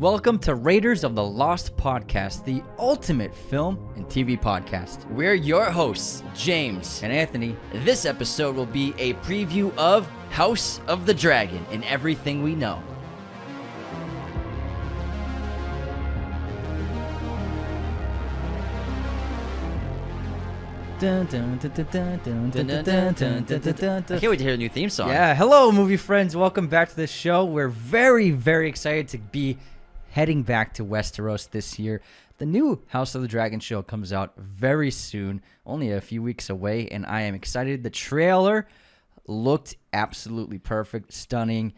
Welcome to Raiders of the Lost Podcast, the ultimate film and TV podcast. We're your hosts, James And Anthony. This episode will be a preview of House of the Dragon and everything we know. Dun, dun, dun, dun, dun, dun, dun, dun, dun, dun, dun, dun. I can't wait to hear the new theme song. Yeah, hello movie friends. Welcome back to the show. We're very, very excited to be heading back to Westeros this year. The new House of the Dragon show comes out very soon, only a few weeks away, and I am excited. The trailer looked absolutely perfect, stunning.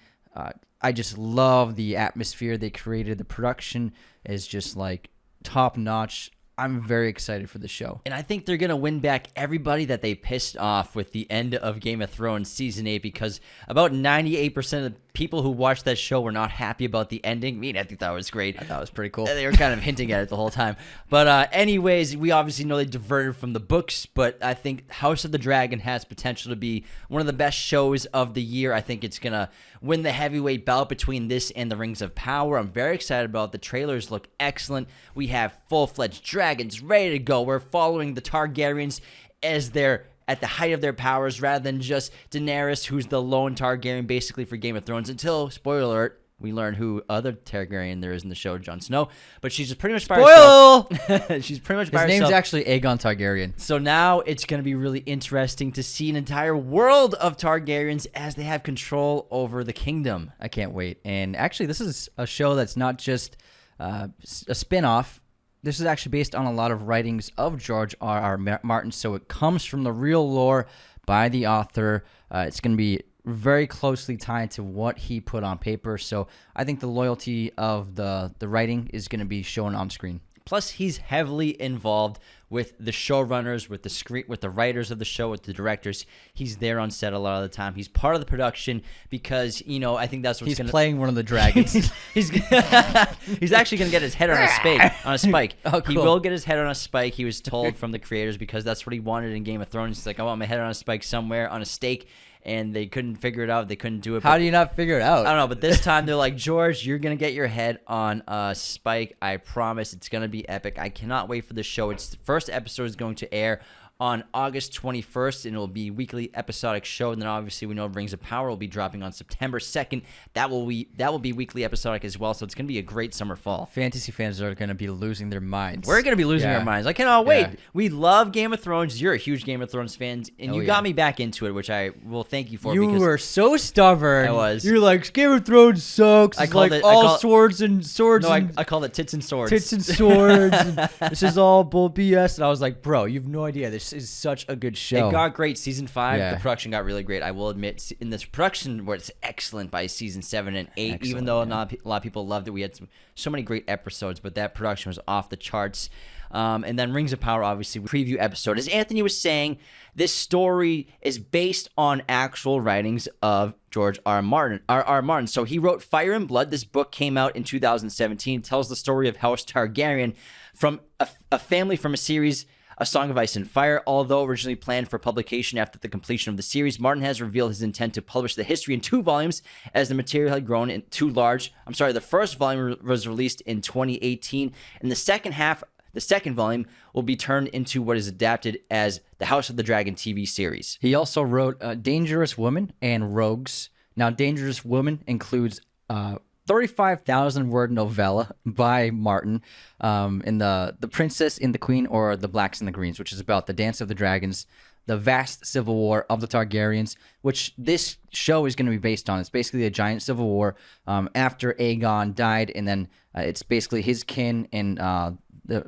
I just love the atmosphere they created. The production is just like top notch. I'm very excited for the show. And I think they're going to win back everybody that they pissed off with the end of Game of Thrones Season 8 because about 98% of the people who watched that show were not happy about the ending. I mean, I think that was great. I thought it was pretty cool. They were kind of hinting at it the whole time. But anyways, we obviously know they diverted from the books, but I think House of the Dragon has potential to be one of the best shows of the year. I think it's going to win the heavyweight bout between this and the Rings of Power. I'm very excited about it. The trailers look excellent. We have full-fledged dragons ready to go. We're following the Targaryens as they're at the height of their powers rather than just Daenerys, who's the lone Targaryen basically for Game of Thrones until, spoiler alert, we learn who other Targaryen there is in the show, Jon Snow. But she's just pretty much by herself. She's pretty much by herself. His name's actually Aegon Targaryen. So now it's going to be really interesting to see an entire world of Targaryens as they have control over the kingdom. I can't wait. And actually, this is a show that's not just a spin-off. This is actually based on a lot of writings of George R.R. Martin, so it comes from the real lore by the author. It's going to be very closely tied to what he put on paper, so I think the loyalty of the writing is going to be shown on screen. Plus, he's heavily involved with the showrunners, with the writers of the show, with the directors. He's there on set a lot of the time. He's part of the production because, I think that's what's He's playing one of the dragons. he's actually going to get his head on a spike. Oh, cool. He will get his head on a spike. He was told from the creators because that's what he wanted in Game of Thrones. He's like, I want my head on a spike somewhere on a stake. And they couldn't figure it out. They couldn't do it. How do you not figure it out? I don't know, but this time they're like, George, you're going to get your head on a spike. I promise it's going to be epic. I cannot wait for the show. The first episode is going to air on August 21st, and it will be a weekly episodic show. And then obviously we know Rings of Power will be dropping on September 2nd. That will be weekly episodic as well, so it's going to be a great summer fall. Fantasy fans are going to be losing their minds. We're going to be losing our minds. I cannot wait. Yeah. We love Game of Thrones. You're a huge Game of Thrones fan, and you got me back into it, which I will thank you for. You were so stubborn. I was. You're like, Game of Thrones sucks. It's like swords and swords. No, and I called it tits and swords. Tits and swords. And this is all bull BS. And I was like, bro, you have no idea. This is such a good show. It got great. Season 5, the production got really great. I will admit, in this production was excellent by season 7 and 8, even though not a lot of people loved it. We had so many great episodes, but that production was off the charts. And then Rings of Power, obviously, preview episode. As Anthony was saying, this story is based on actual writings of George R. R. Martin. So he wrote Fire and Blood. This book came out in 2017. It tells the story of House Targaryen from a family from a series, A Song of Ice and Fire. Although originally planned for publication after the completion of the series, Martin has revealed his intent to publish the history in 2 volumes as the material had grown too large. The first volume was released in 2018, and the second volume will be turned into what is adapted as the House of the Dragon TV series. He also wrote Dangerous Woman and Rogues. Now, Dangerous Woman includes 35,000-word novella by Martin in the Princess and the Queen, or the Blacks and the Greens, which is about the Dance of the Dragons, the vast civil war of the Targaryens, which this show is going to be based on. It's basically a giant civil war after Aegon died, and then it's basically his kin and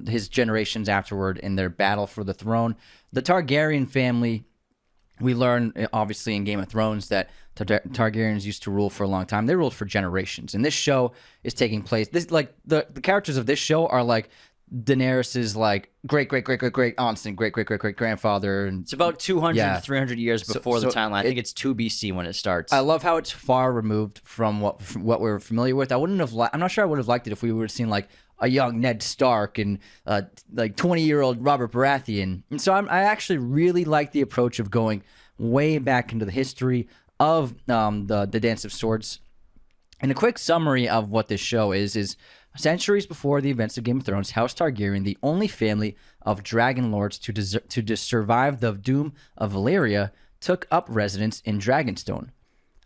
his generations afterward in their battle for the throne. The Targaryen family, we learn obviously in Game of Thrones that Targaryens used to rule for a long time. They ruled for generations, and this show is taking place. The characters of this show are like Daenerys's like great aunt, great grandfather, and it's about 200 300 years before the timeline. I think it's 2 BC when it starts. I love how it's far removed from what we're familiar with. I'm not sure I would have liked it if we would have seen like a young Ned Stark and like 20-year-old Robert Baratheon. And so I actually really like the approach of going way back into the history of the Dance of Swords. And a quick summary of what this show is Centuries before the events of Game of Thrones, House Targaryen, the only family of dragon lords to survive the doom of Valyria, took up residence in Dragonstone.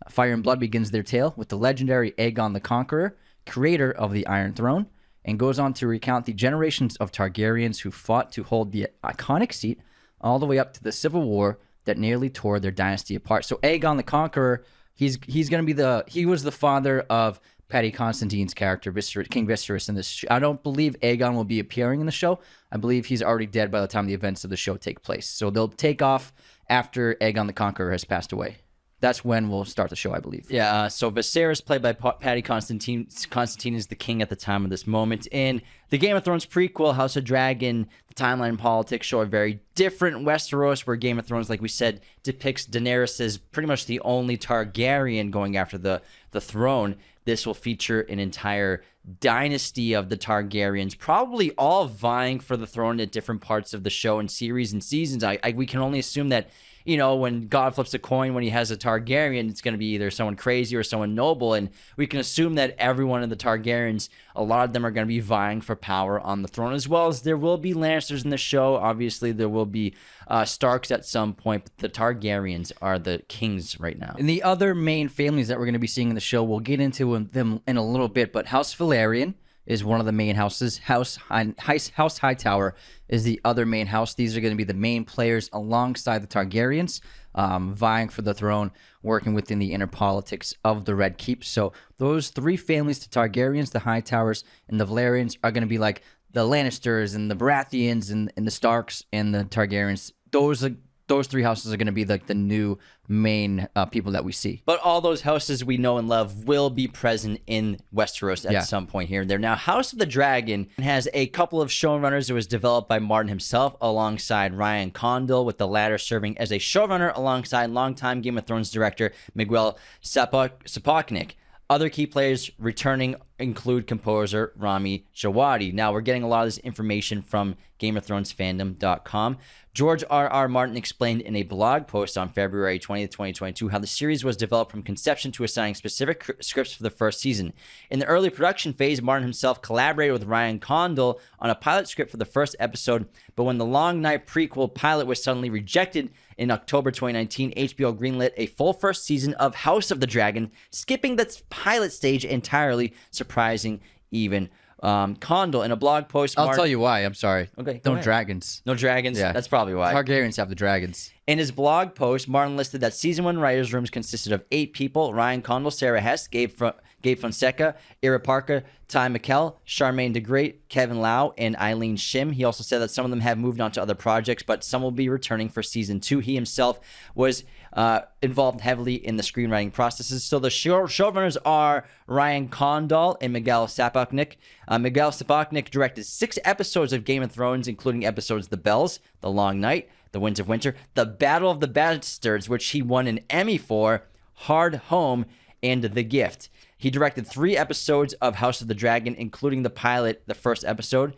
Fire and Blood begins their tale with the legendary Aegon the Conqueror, creator of the Iron Throne, and goes on to recount the generations of Targaryens who fought to hold the iconic seat all the way up to the civil war that nearly tore their dynasty apart. So Aegon the Conqueror, he's going to be he was the father of Paddy Constantine's character, King Viserys in this. I don't believe Aegon will be appearing in the show. I believe he's already dead by the time the events of the show take place. So they'll take off after Aegon the Conqueror has passed away. That's when we'll start the show, I believe. Yeah, so Viserys, played by Paddy Constantine is the king at the time of this moment. In the Game of Thrones prequel, House of Dragon, the timeline and politics show a very different Westeros, where Game of Thrones, like we said, depicts Daenerys as pretty much the only Targaryen going after the throne. This will feature an entire dynasty of the Targaryens, probably all vying for the throne at different parts of the show and series and seasons. We can only assume that, you know, when God flips a coin, when he has a Targaryen, it's going to be either someone crazy or someone noble. And we can assume that everyone in the Targaryens, a lot of them are going to be vying for power on the throne, as well as there will be Lannisters in the show. Obviously, there will be Starks at some point, but the Targaryens are the kings right now. And the other main families that we're going to be seeing in the show, we'll get into them in a little bit, but House Valerian is one of the main houses. House Hightower is the other main house. These are going to be the main players alongside the Targaryens, vying for the throne, working within the inner politics of the Red Keep. So those three families, the Targaryens, the Hightowers, and the Valerians, are going to be like the Lannisters and the Baratheons and the Starks and the Targaryens. Those three houses are going to be like the new main people that we see. But all those houses we know and love will be present in Westeros at some point here and there. Now, House of the Dragon has a couple of showrunners. It was developed by Martin himself alongside Ryan Condell, with the latter serving as a showrunner alongside longtime Game of Thrones director Miguel Sapochnik. Other key players returning include composer Rami Jawadi. Now, we're getting a lot of this information from GameOfThronesFandom.com. George R.R. Martin explained in a blog post on February 20th, 2022, how the series was developed from conception to assigning specific scripts for the first season. In the early production phase, Martin himself collaborated with Ryan Condell on a pilot script for the first episode, but when the Long Night prequel pilot was suddenly rejected in October 2019, HBO greenlit a full first season of House of the Dragon, skipping the pilot stage entirely, surprising even Condell. In a blog post, I'll tell you why. I'm sorry. Okay, no dragons. No dragons? Yeah. That's probably why. Targaryens have the dragons. In his blog post, Martin listed that season 1 writers' rooms consisted of 8 people: Ryan Condell, Sarah Hess, Gabe Fonseca, Ira Parker, Ty McKell, Charmaine DeGrate, Kevin Lau, and Eileen Shim. He also said that some of them have moved on to other projects, but some will be returning for season 2. He himself was involved heavily in the screenwriting processes. So the showrunners are Ryan Condell and Miguel Sapochnik. Miguel Sapochnik directed 6 episodes of Game of Thrones, including episodes The Bells, The Long Night, The Winds of Winter, The Battle of the Bastards, which he won an Emmy for, Hard Home, and The Gift. He directed 3 episodes of House of the Dragon, including the pilot, the first episode.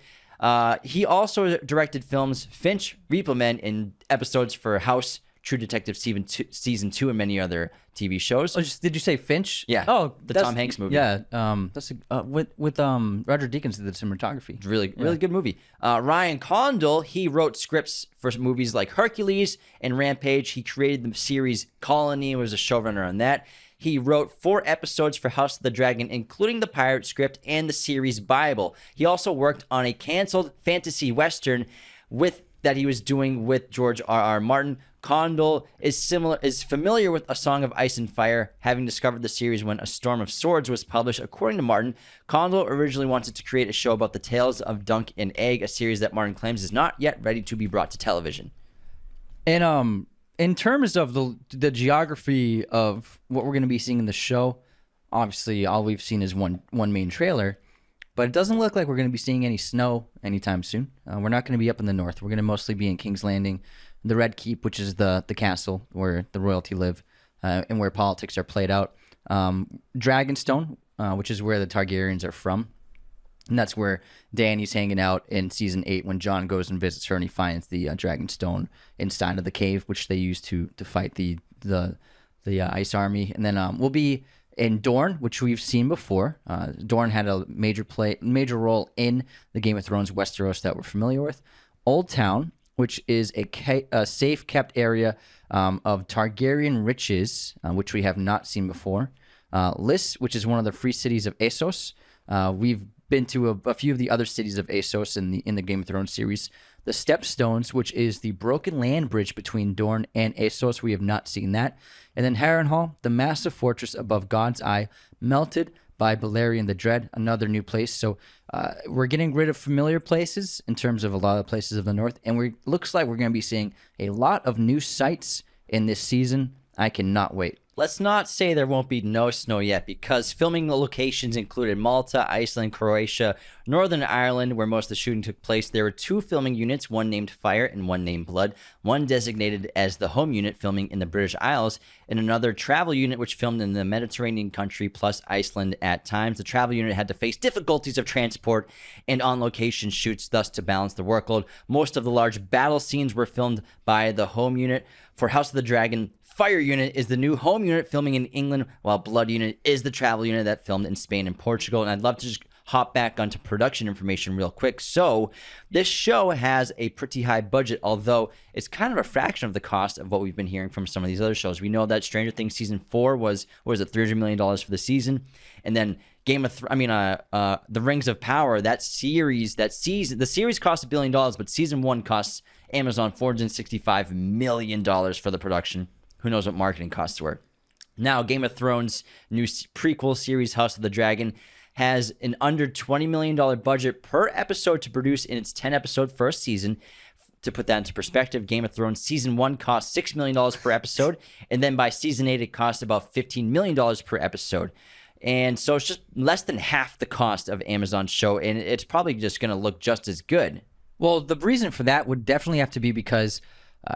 He also directed films Finch, Repo Men, and episodes for House, True Detective Season 2, and many other TV shows. Oh, did you say Finch? Yeah. Oh, the Tom Hanks movie. Yeah. That's with Roger Deakins did the cinematography. Really good movie. Ryan Condell, he wrote scripts for movies like Hercules and Rampage. He created the series Colony and was a showrunner on that. He wrote 4 episodes for House of the Dragon, including the pirate script and the series Bible. He also worked on a canceled fantasy western that he was doing with George R.R. Martin. Condell is familiar with A Song of Ice and Fire, having discovered the series when A Storm of Swords was published. According to Martin, Condell originally wanted to create a show about the tales of Dunk and Egg, a series that Martin claims is not yet ready to be brought to television. And in terms of the geography of what we're going to be seeing in the show, obviously all we've seen is one main trailer, but it doesn't look like we're going to be seeing any snow anytime soon. We're not going to be up in the north. We're going to mostly be in King's Landing, the Red Keep, which is the castle where the royalty live and where politics are played out. Dragonstone, which is where the Targaryens are from. And that's where Dany's hanging out in season 8 when Jon goes and visits her and he finds the Dragonstone inside of the cave, which they use to fight the Ice Army. And then we'll be in Dorne, which we've seen before. Dorne had a major role in the Game of Thrones Westeros that we're familiar with. Old Town, which is a safe kept area of Targaryen riches, which we have not seen before. Lys, which is one of the free cities of Essos. We've been to a few of the other cities of Essos in the Game of Thrones series. The Stepstones, which is the broken land bridge between Dorne and Essos. We have not seen that. And then Harrenhal, the massive fortress above God's Eye, melted by Valerian the Dread, another new place. So we're getting rid of familiar places in terms of a lot of places of the north. And looks like we're going to be seeing a lot of new sites in this season. I cannot wait. Let's not say there won't be no snow yet, because filming locations included Malta, Iceland, Croatia, Northern Ireland, where most of the shooting took place. There were 2 filming units, one named Fire and one named Blood, one designated as the home unit filming in the British Isles, and another travel unit which filmed in the Mediterranean country plus Iceland at times. The travel unit had to face difficulties of transport and on-location shoots, thus to balance the workload. Most of the large battle scenes were filmed by the home unit. For House of the Dragon, Fire Unit is the new home unit filming in England, while Blood Unit is the travel unit that filmed in Spain and Portugal. And I'd love to just hop back onto production information real quick. So this show has a pretty high budget, although it's kind of a fraction of the cost of what we've been hearing from some of these other shows. We know that Stranger Things season 4 was $300 million for the season, and then The Rings of Power, the series cost $1 billion, but season 1 costs Amazon $465 million for the production. Who knows what marketing costs were. Now, Game of Thrones' new prequel series, House of the Dragon, has an under $20 million budget per episode to produce in its 10-episode first season. To put that into perspective, Game of Thrones season 1 cost $6 million per episode, and then by season 8, it cost about $15 million per episode. And so it's just less than half the cost of Amazon's show, and it's probably just going to look just as good. Well, the reason for that would definitely have to be because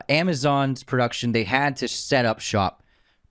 Amazon's production, they had to set up shop,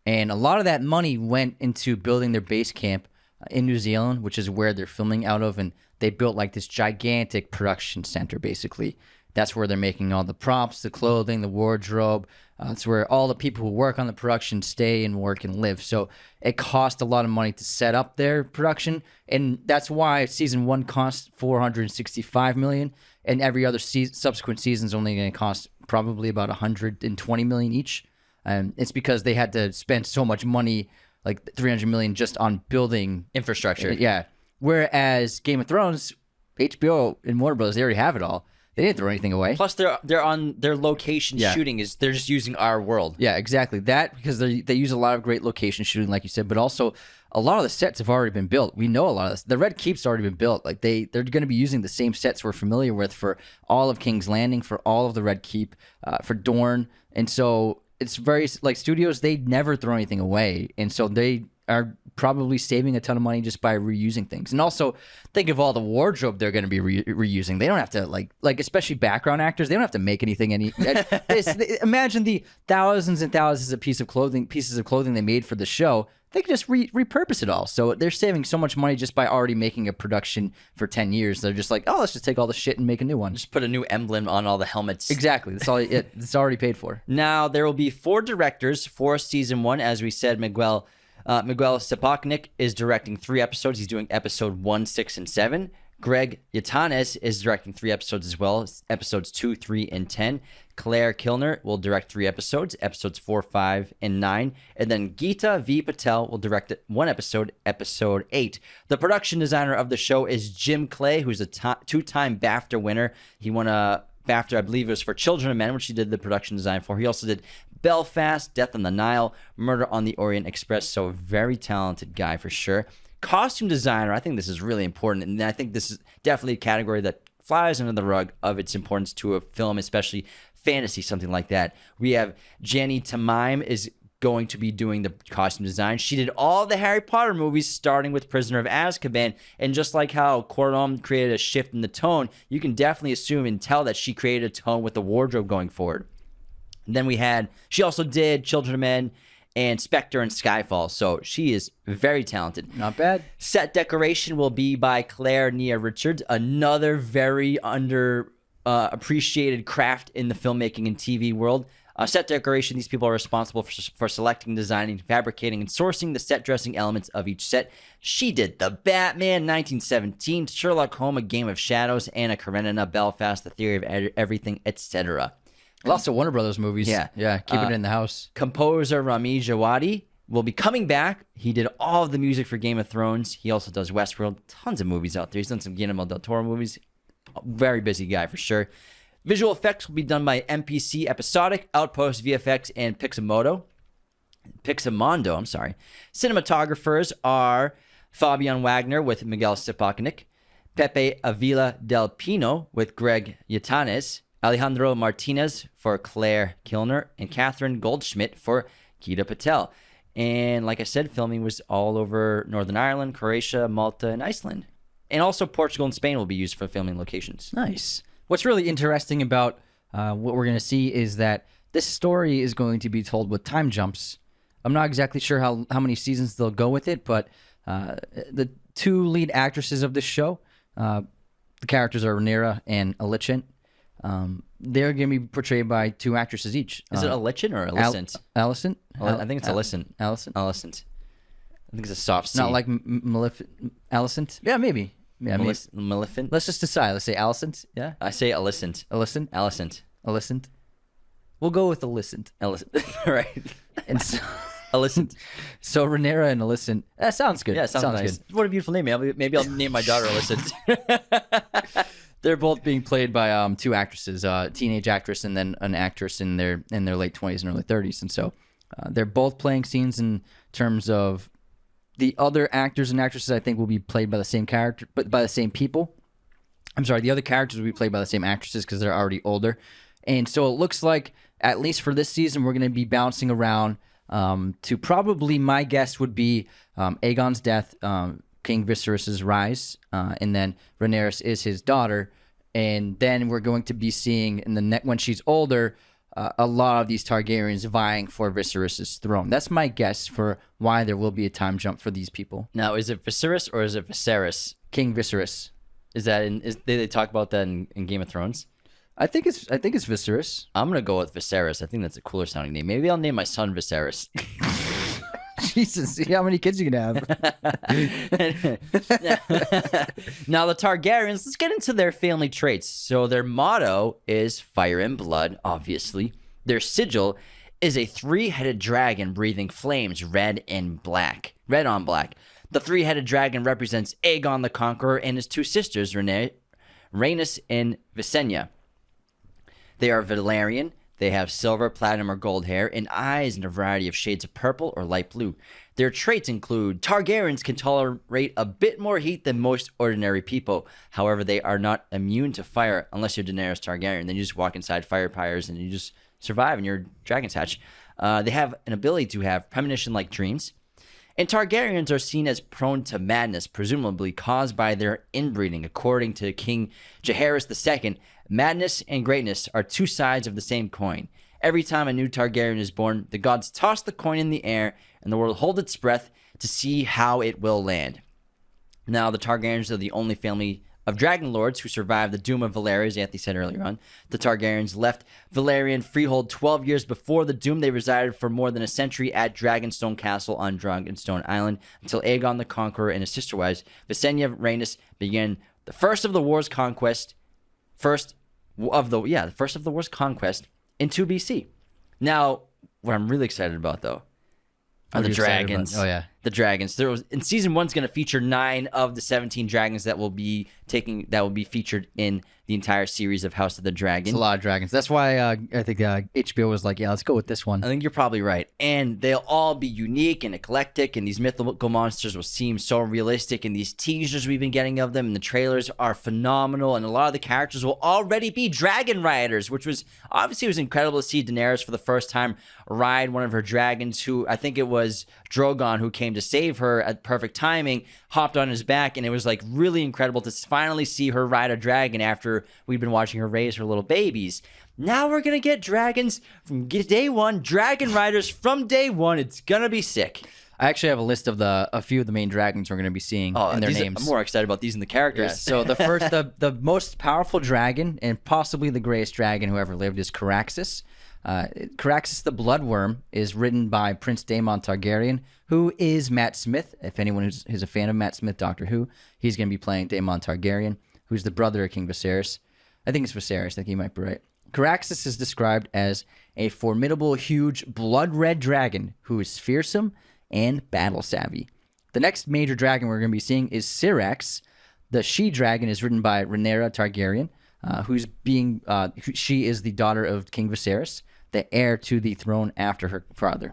and a lot of that money went into building their base camp in New Zealand, which is where they're filming out of, and they built like this gigantic production center, basically. That's where they're making all the props, the clothing, the wardrobe. It's where all the people who work on the production stay and work and live. So it cost a lot of money to set up their production, and that's why season 1 cost $465 million, and every other subsequent season is only going to cost probably about $120 million each. It's because they had to spend so much money, like $300 million, just on building infrastructure. Yeah. Whereas Game of Thrones, HBO and Warner Bros., they already have it all. They didn't throw anything away. Plus, they're on their location shooting. They're just using our world. Yeah, exactly. That, because they use a lot of great location shooting, like you said, but also a lot of the sets have already been built. We know a lot of this. The Red Keep's already been built. Like they're going to be using the same sets we're familiar with for all of King's Landing, for all of the Red Keep, for Dorne, and so it's very like studios. They never throw anything away, and so they are probably saving a ton of money just by reusing things. And also, think of all the wardrobe they're going to be reusing. They don't have to like especially background actors. They don't have to make anything. Imagine the thousands and thousands of pieces of clothing they made for the show. They could just repurpose it all. So they're saving so much money just by already making a production for 10 years. They're just like, oh, let's just take all the shit and make a new one. Just put a new emblem on all the helmets. Exactly. That's all. It's already paid for. Now, there will be 4 directors for season 1. As we said, Miguel Sapochnik is directing 3 episodes. He's doing episode 1, 6, and 7. Greg Yaitanes is directing 3 episodes as well, episodes 2, 3, and 10. Claire Kilner will direct 3 episodes, episodes 4, 5, and 9. And then Geeta V. Patel will direct 1 episode, episode 8. The production designer of the show is Jim Clay, who's a 2-time BAFTA winner. He won a BAFTA, I believe it was for Children of Men, which he did the production design for. He also did Belfast, Death on the Nile, Murder on the Orient Express. So a very talented guy for sure. Costume designer, I think this is really important, and I think this is definitely a category that flies under the rug of its importance to a film, especially fantasy, something like that. We have Jenny Tamaim is going to be doing the costume design. She did all the Harry Potter movies, starting with Prisoner of Azkaban, and just like how Cuarón created a shift in the tone, you can definitely assume and tell that she created a tone with the wardrobe going forward. And then she also did Children of Men and Spectre and Skyfall, so she is very talented. Not bad. Set decoration will be by Claire Nia Richards, another very appreciated craft in the filmmaking and TV world. Set decoration, these people are responsible for selecting, designing, fabricating, and sourcing the set dressing elements of each set. She did The Batman, 1917, Sherlock Holmes, A Game of Shadows, Anna Karenina, Belfast, The Theory of Everything, etc. Lots of Warner Brothers movies. Yeah, keep it in the house. Composer Rami Jawadi will be coming back. He did all of the music for Game of Thrones. He also does Westworld. Tons of movies out there. He's done some Guillermo del Toro movies. Very busy guy for sure. Visual effects will be done by MPC Episodic, Outpost VFX, and Pixamondo. Cinematographers are Fabian Wagner with Miguel Sapochnik, Pepe Avila del Pino with Greg Yatanes, Alejandro Martinez for Claire Kilner, and Catherine Goldschmidt for Geeta Patel. And like I said, filming was all over Northern Ireland, Croatia, Malta, and Iceland. And also Portugal and Spain will be used for filming locations. Nice. What's really interesting about what we're going to see is that this story is going to be told with time jumps. I'm not exactly sure how many seasons they'll go with it, but the two lead actresses of this show, the characters are Rhaenyra and Alicent. They're going to be portrayed by two actresses each. Is it Alicent or Alicent? Alicent? I think it's Alicent. Alicent? Alicent. I think it's a soft C. Not like Alicent? Yeah, maybe. Yeah, Maleficent. Let's just decide. Let's say Alicent. Yeah. I say Alicent. Alicent. Alicent. We'll go with Alicent. Right. And so, Alicent. So Rhaenyra and Alicent. That sounds good. Yeah, sounds nice. Good. What a beautiful name. Maybe I'll name my daughter Alicent. They're both being played by two actresses, a teenage actress and then an actress in their late 20s and early 30s. And so they're both playing scenes in terms of the other actors and actresses, I think, will be played by the same character, but by the same people. I'm sorry, the other characters will be played by the same actresses because they're already older. And so it looks like, at least for this season, we're going to be bouncing around to probably, my guess would be Aegon's death, King Viserys' rise, and then Rhaenyra is his daughter. And then we're going to be seeing, when she's older, a lot of these Targaryens vying for Viserys' throne. That's my guess for why there will be a time jump for these people. Now, is it Viserys or is it Viserys? King Viserys. Is that they talk about that in Game of Thrones? I think it's Viserys. I'm gonna go with Viserys. I think that's a cooler sounding name. Maybe I'll name my son Viserys. Jesus, see how many kids you can have. Now the Targaryens, let's get into their family traits. So their motto is fire and blood, obviously. Their sigil is a three-headed dragon breathing flames, red on black. The three-headed dragon represents Aegon the Conqueror and his two sisters, Rhaenys and Visenya. They are Valerian. They have silver, platinum, or gold hair, and eyes in a variety of shades of purple or light blue. Their traits include Targaryens can tolerate a bit more heat than most ordinary people. However, they are not immune to fire unless you're Daenerys Targaryen. Then you just walk inside fire pyres and you just survive and you're Dragon's Hatch. They have an ability to have premonition-like dreams. And Targaryens are seen as prone to madness, presumably caused by their inbreeding. According to King Jaehaerys II, madness and greatness are two sides of the same coin. Every time a new Targaryen is born, the gods toss the coin in the air, and the world holds its breath to see how it will land. Now, the Targaryens are the only family of dragon lords who survived the doom of Valyria, as Anthony said earlier on. The Targaryens left Valerian freehold 12 years before the doom. They resided for more than a century at Dragonstone Castle on Dragonstone Island until Aegon the Conqueror and his sister wives, Visenya Rhaenys, began the first of the war's conquest in 2 BC. Now, what I'm really excited about, though, are the dragons. Oh, yeah. The dragons. In season 1's going to feature 9 of the 17 dragons that will be featured in the entire series of House of the Dragon. It's a lot of dragons. That's why I think HBO was like, yeah, let's go with this one. I think you're probably right. And they'll all be unique and eclectic, and these mythical monsters will seem so realistic, and these teasers we've been getting of them and the trailers are phenomenal, and a lot of the characters will already be dragon riders, which was obviously it was incredible to see Daenerys for the first time ride one of her dragons, who I think it was Drogon who came to save her at perfect timing, hopped on his back, and it was like really incredible to finally see her ride a dragon after we've been watching her raise her little babies. Now we're gonna get dragons from day one, dragon riders from day one. It's gonna be sick. I actually have a list of a few of the main dragons we're going to be seeing and their names. I'm more excited about these than the characters. Yeah, so the most powerful dragon and possibly the greatest dragon who ever lived is Caraxes. Caraxes the Bloodworm is written by Prince Daemon Targaryen, who is Matt Smith. If anyone who's a fan of Matt Smith, Doctor Who, he's going to be playing Daemon Targaryen, who's the brother of King Viserys. I think it's Viserys. I think he might be right. Caraxes is described as a formidable, huge, blood-red dragon who is fearsome and battle-savvy. The next major dragon we're going to be seeing is Cerex. The she-dragon is written by Rhaenyra Targaryen, she is the daughter of King Viserys, the heir to the throne after her father.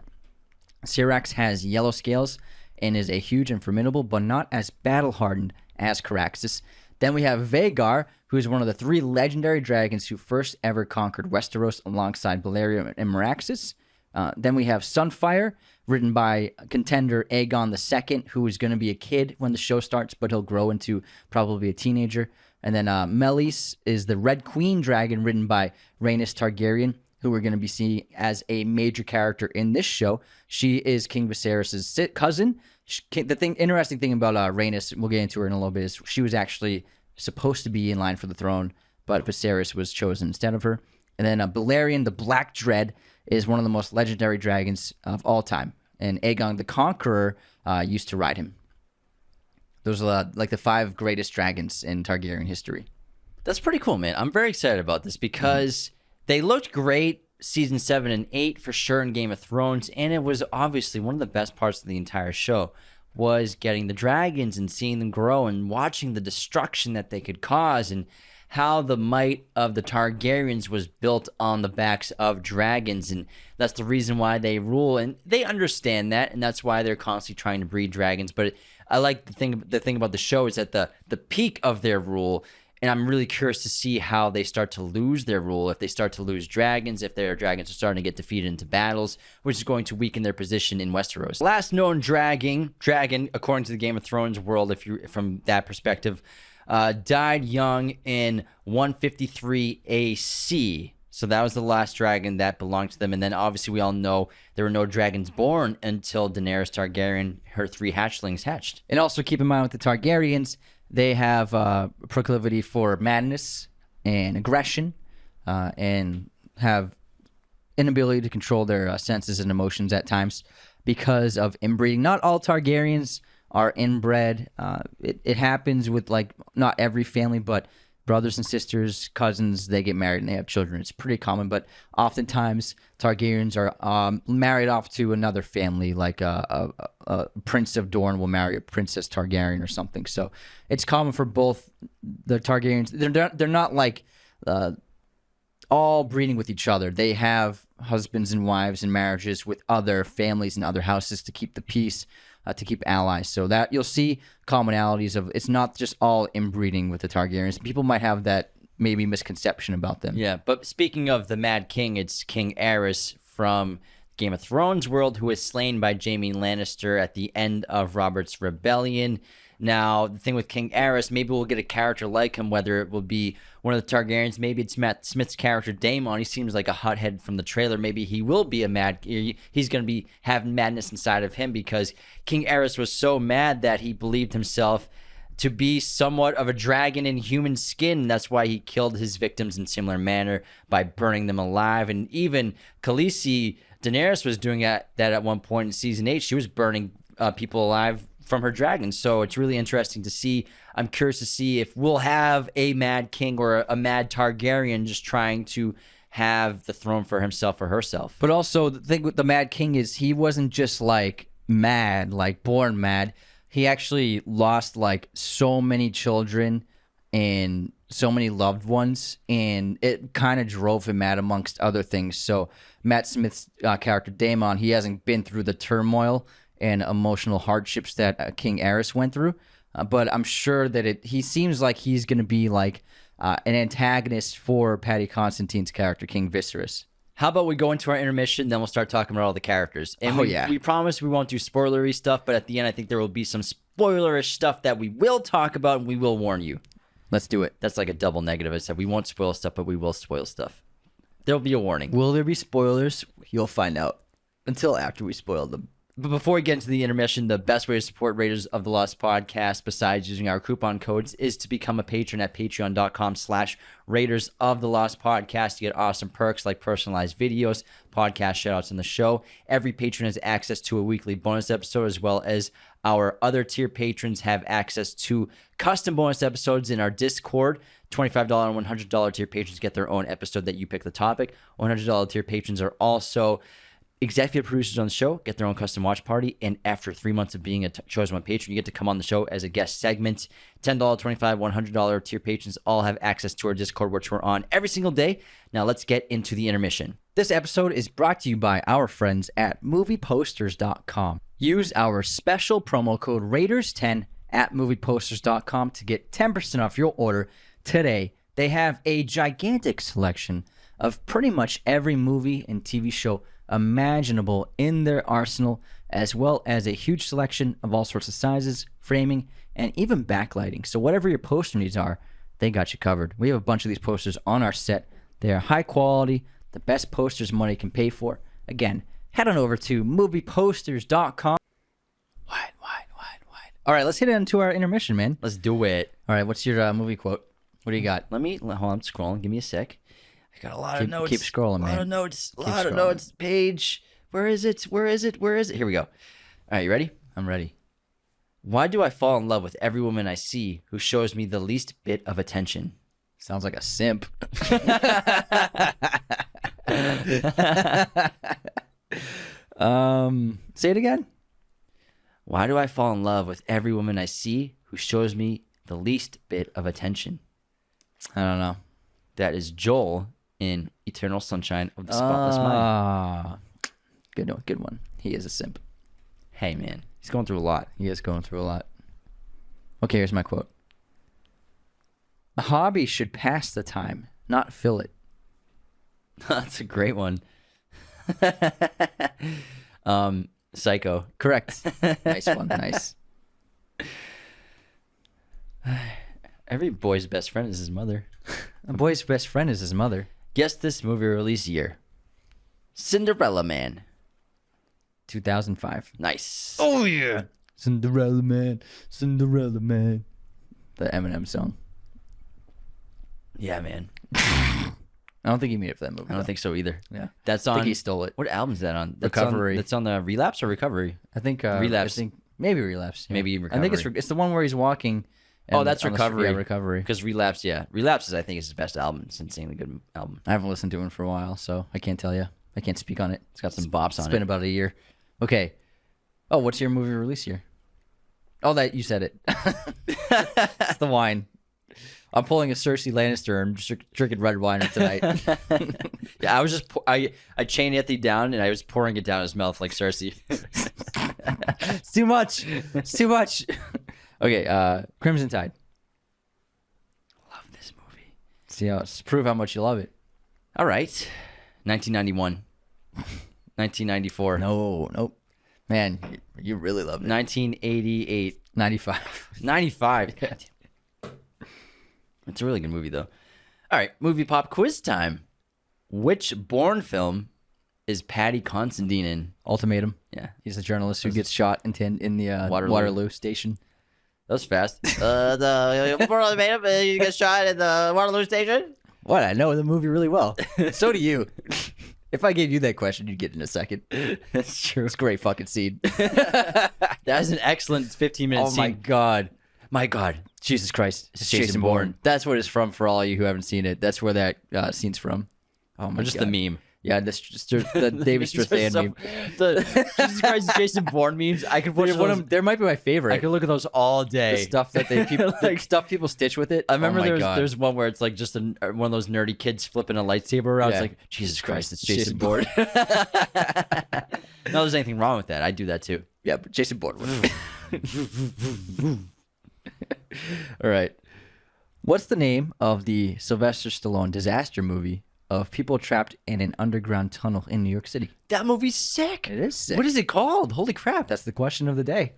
Cerex has yellow scales and is a huge and formidable, but not as battle-hardened as Caraxes. Then we have Vegar, who is one of the 3 legendary dragons who first ever conquered Westeros alongside Valerian and Meraxes. Then we have Sunfire, written by contender Aegon II, who is going to be a kid when the show starts, but he'll grow into probably a teenager. And then Melis is the Red Queen dragon, written by Rhaenys Targaryen, who we're going to be seeing as a major character in this show. She is King Viserys' cousin. Interesting thing about Rhaenys, we'll get into her in a little bit, is she was actually supposed to be in line for the throne, but Viserys was chosen instead of her. And then Valerian, the Black Dread, is one of the most legendary dragons of all time, and Aegon the Conqueror used to ride him. Those are like the 5 greatest dragons in Targaryen history. That's pretty cool, man. I'm very excited about this because they looked great season 7 and 8 for sure in Game of Thrones, and it was obviously one of the best parts of the entire show was getting the dragons and seeing them grow and watching the destruction that they could cause and how the might of the Targaryens was built on the backs of dragons, and that's the reason why they rule, and they understand that, and that's why they're constantly trying to breed dragons. But I like the thing about the show is that the peak of their rule, and I'm really curious to see how they start to lose their rule, if they start to lose dragons, if their dragons are starting to get defeated into battles, which is going to weaken their position in Westeros. Last known dragon, according to the Game of Thrones world, if you from that perspective, died young in 153 AC. So that was the last dragon that belonged to them. And then obviously we all know there were no dragons born until Daenerys Targaryen, her 3 hatchlings hatched. And also keep in mind with the Targaryens, they have a proclivity for madness and aggression, and have inability to control their senses and emotions at times because of inbreeding. Not all Targaryens are inbred. It happens with, like, not every family, but brothers and sisters, cousins, they get married and they have children. It's pretty common, but oftentimes Targaryens are married off to another family, like a prince of Dorne will marry a princess Targaryen or something. So it's common for both the Targaryens. They're not like all breeding with each other. They have husbands and wives and marriages with other families and other houses to keep the peace, to keep allies. So that you'll see commonalities of, it's not just all inbreeding with the Targaryens. People might have that maybe misconception about them. Yeah, but speaking of the Mad King, it's King Aerys from Game of Thrones world, who was slain by Jaime Lannister at the end of Robert's Rebellion. Now, the thing with King Aerys, maybe we'll get a character like him, whether it will be one of the Targaryens. Maybe it's Matt Smith's character, Daemon. He seems like a hothead from the trailer. Maybe he will be he's going to be having madness inside of him because King Aerys was so mad that he believed himself to be somewhat of a dragon in human skin. That's why he killed his victims in similar manner by burning them alive. And even Khaleesi, Daenerys was doing that at one point in season 8. She was burning people alive from her dragon. So it's really interesting to see. I'm curious to see if we'll have a Mad King or a Mad Targaryen just trying to have the throne for himself or herself. But also the thing with the Mad King is he wasn't just like mad, like born mad. He actually lost like so many children and so many loved ones, and it kind of drove him mad amongst other things. So Matt Smith's character Daemon, he hasn't been through the turmoil and emotional hardships that King Aerys went through, but I'm sure that he seems like he's going to be like an antagonist for Paddy Constantine's character, King Viserys. How about we go into our intermission, then we'll start talking about all the characters. And we promise we won't do spoilery stuff, but at the end I think there will be some spoilerish stuff that we will talk about and we will warn you. Let's do it. That's like a double negative. I said we won't spoil stuff, but we will spoil stuff. There'll be a warning. Will there be spoilers? You'll find out until after we spoil them. But before we get into the intermission, the best way to support Raiders of the Lost podcast, besides using our coupon codes, is to become a patron at patreon.com/Raiders of the Lost podcast. You get awesome perks like personalized videos, podcast shoutouts in the show. Every patron has access to a weekly bonus episode, as well as our other tier patrons have access to custom bonus episodes in our Discord. $25 and $100 tier patrons get their own episode that you pick the topic. $100 tier patrons are also executive producers on the show, get their own custom watch party, and after 3 months of being a Chosen One patron, you get to come on the show as a guest segment. $10, $25, $100 tier patrons all have access to our Discord, which we're on every single day. Now let's get into the intermission. This episode is brought to you by our friends at movieposters.com. Use our special promo code Raiders10 at movieposters.com to get 10% off your order today. They have a gigantic selection of pretty much every movie and TV show imaginable in their arsenal, as well as a huge selection of all sorts of sizes, framing, and even backlighting. So whatever your poster needs are, they got you covered. We have a bunch of these posters on our set. They are high quality, the best posters money can pay for. Again, head on over to movieposters.com. Wide. All right, let's hit into our intermission, man. Let's do it. All right, what's your movie quote? What do you got? Hold on, I'm scrolling. Give me a sec. I got a lot of notes. Keep scrolling, man. A lot of notes. Page. Where is it? Here we go. All right, you ready? I'm ready. Why do I fall in love with every woman I see who shows me the least bit of attention? Sounds like a simp. Say it again. Why do I fall in love with every woman I see who shows me the least bit of attention? I don't know. That is Joel in Eternal Sunshine of the Spotless Mind. Good one. He is a simp. Hey, man. He's going through a lot. He is going through a lot. Okay, here's my quote. A hobby should pass the time, not fill it. That's a great one. Psycho. Correct. Nice one. Nice. Every boy's best friend is his mother. A boy's best friend is his mother. Guess this movie release year. Cinderella Man. 2005. Nice. Oh, yeah. Cinderella Man. Cinderella Man. The Eminem song. Yeah, man. I don't think he made it for that movie. I don't think so either. Yeah. That's I on. think he stole it. What album is that on? Recovery. That's on the Relapse or Recovery? I think Relapse. I think maybe Relapse. Yeah. Maybe Recovery. I think it's the one where he's walking. Oh, that's Recovery. Yeah, Recovery. Because Relapse, Relapse is, I think, is his best album. It's an insanely good album. I haven't listened to him for a while, so I can't tell you. I can't speak on it. It's got some bops on it. It's been about a year. Okay. Oh, what's your movie release year? Oh, that you said it. It's the wine. I'm pulling a Cersei Lannister and just drinking red wine tonight. Yeah, I was just I chained Anthony down and I was pouring it down his mouth like Cersei. It's too much. It's too much. Okay, Crimson Tide. Love this movie. See prove how much you love it. All right. 1991. 1994. Nope. Man, you really love it. 1988. 95. 95. It's a really good movie, though. All right, movie pop quiz time. Which Bourne film is Paddy Considine in? Ultimatum. Yeah. He's the journalist who gets shot in the Waterloo station. That was fast. The Ultimatum, you get shot at the Waterloo station? What? I know the movie really well. So do you. If I gave you that question, you'd get it in a second. That's true. It's a great fucking scene. That was an excellent 15-minute scene. Oh, my God. My God. Jesus Christ. It's Jason Bourne. That's what it's from for all you who haven't seen it. That's where that scene's from. Oh, my or just God. the meme. Yeah, that's just the David Strathairn meme. The Jesus Christ Jason Bourne memes. I could watch those. There might be my favorite. I could look at those all day. The stuff that the stuff people stitch with it. I remember oh there's one where it's like just one of those nerdy kids flipping a lightsaber around. Yeah. It's like, Jesus Christ, it's Jason Bourne. No, there's anything wrong with that. I do that too. Yeah, but Jason Bourne. All right. What's the name of the Sylvester Stallone disaster movie of people trapped in an underground tunnel in New York City? That movie's sick. It is sick. What is it called? Holy crap. That's the question of the day.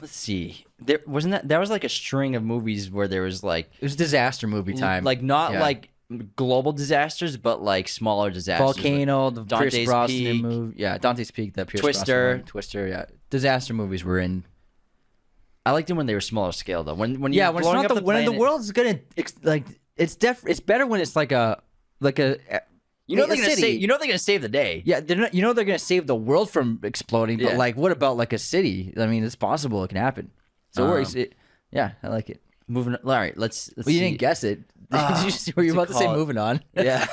Let's see. There wasn't that was like a string of movies where there was like It was disaster movie time. like not Yeah. like global disasters, but like smaller disasters. Volcano, the Dante's Pierce Brosnan Peak. movie. Yeah, Dante's Peak, the Pierce Twister. Brosnan one. Twister, yeah. Disaster movies were in. I liked them when they were smaller scale though. When When you're it's blowing not up when the planet- world's gonna like it's better when it's like a you know a they're gonna city. save. You know they're gonna save the day. Yeah, they're not, they're gonna save the world from exploding, but Yeah. like what about like a city? I mean, it's possible it can happen. So yeah, I like it. Moving. All right, let's Well, you see. didn't guess it. Were you about to say call it? moving on? Yeah.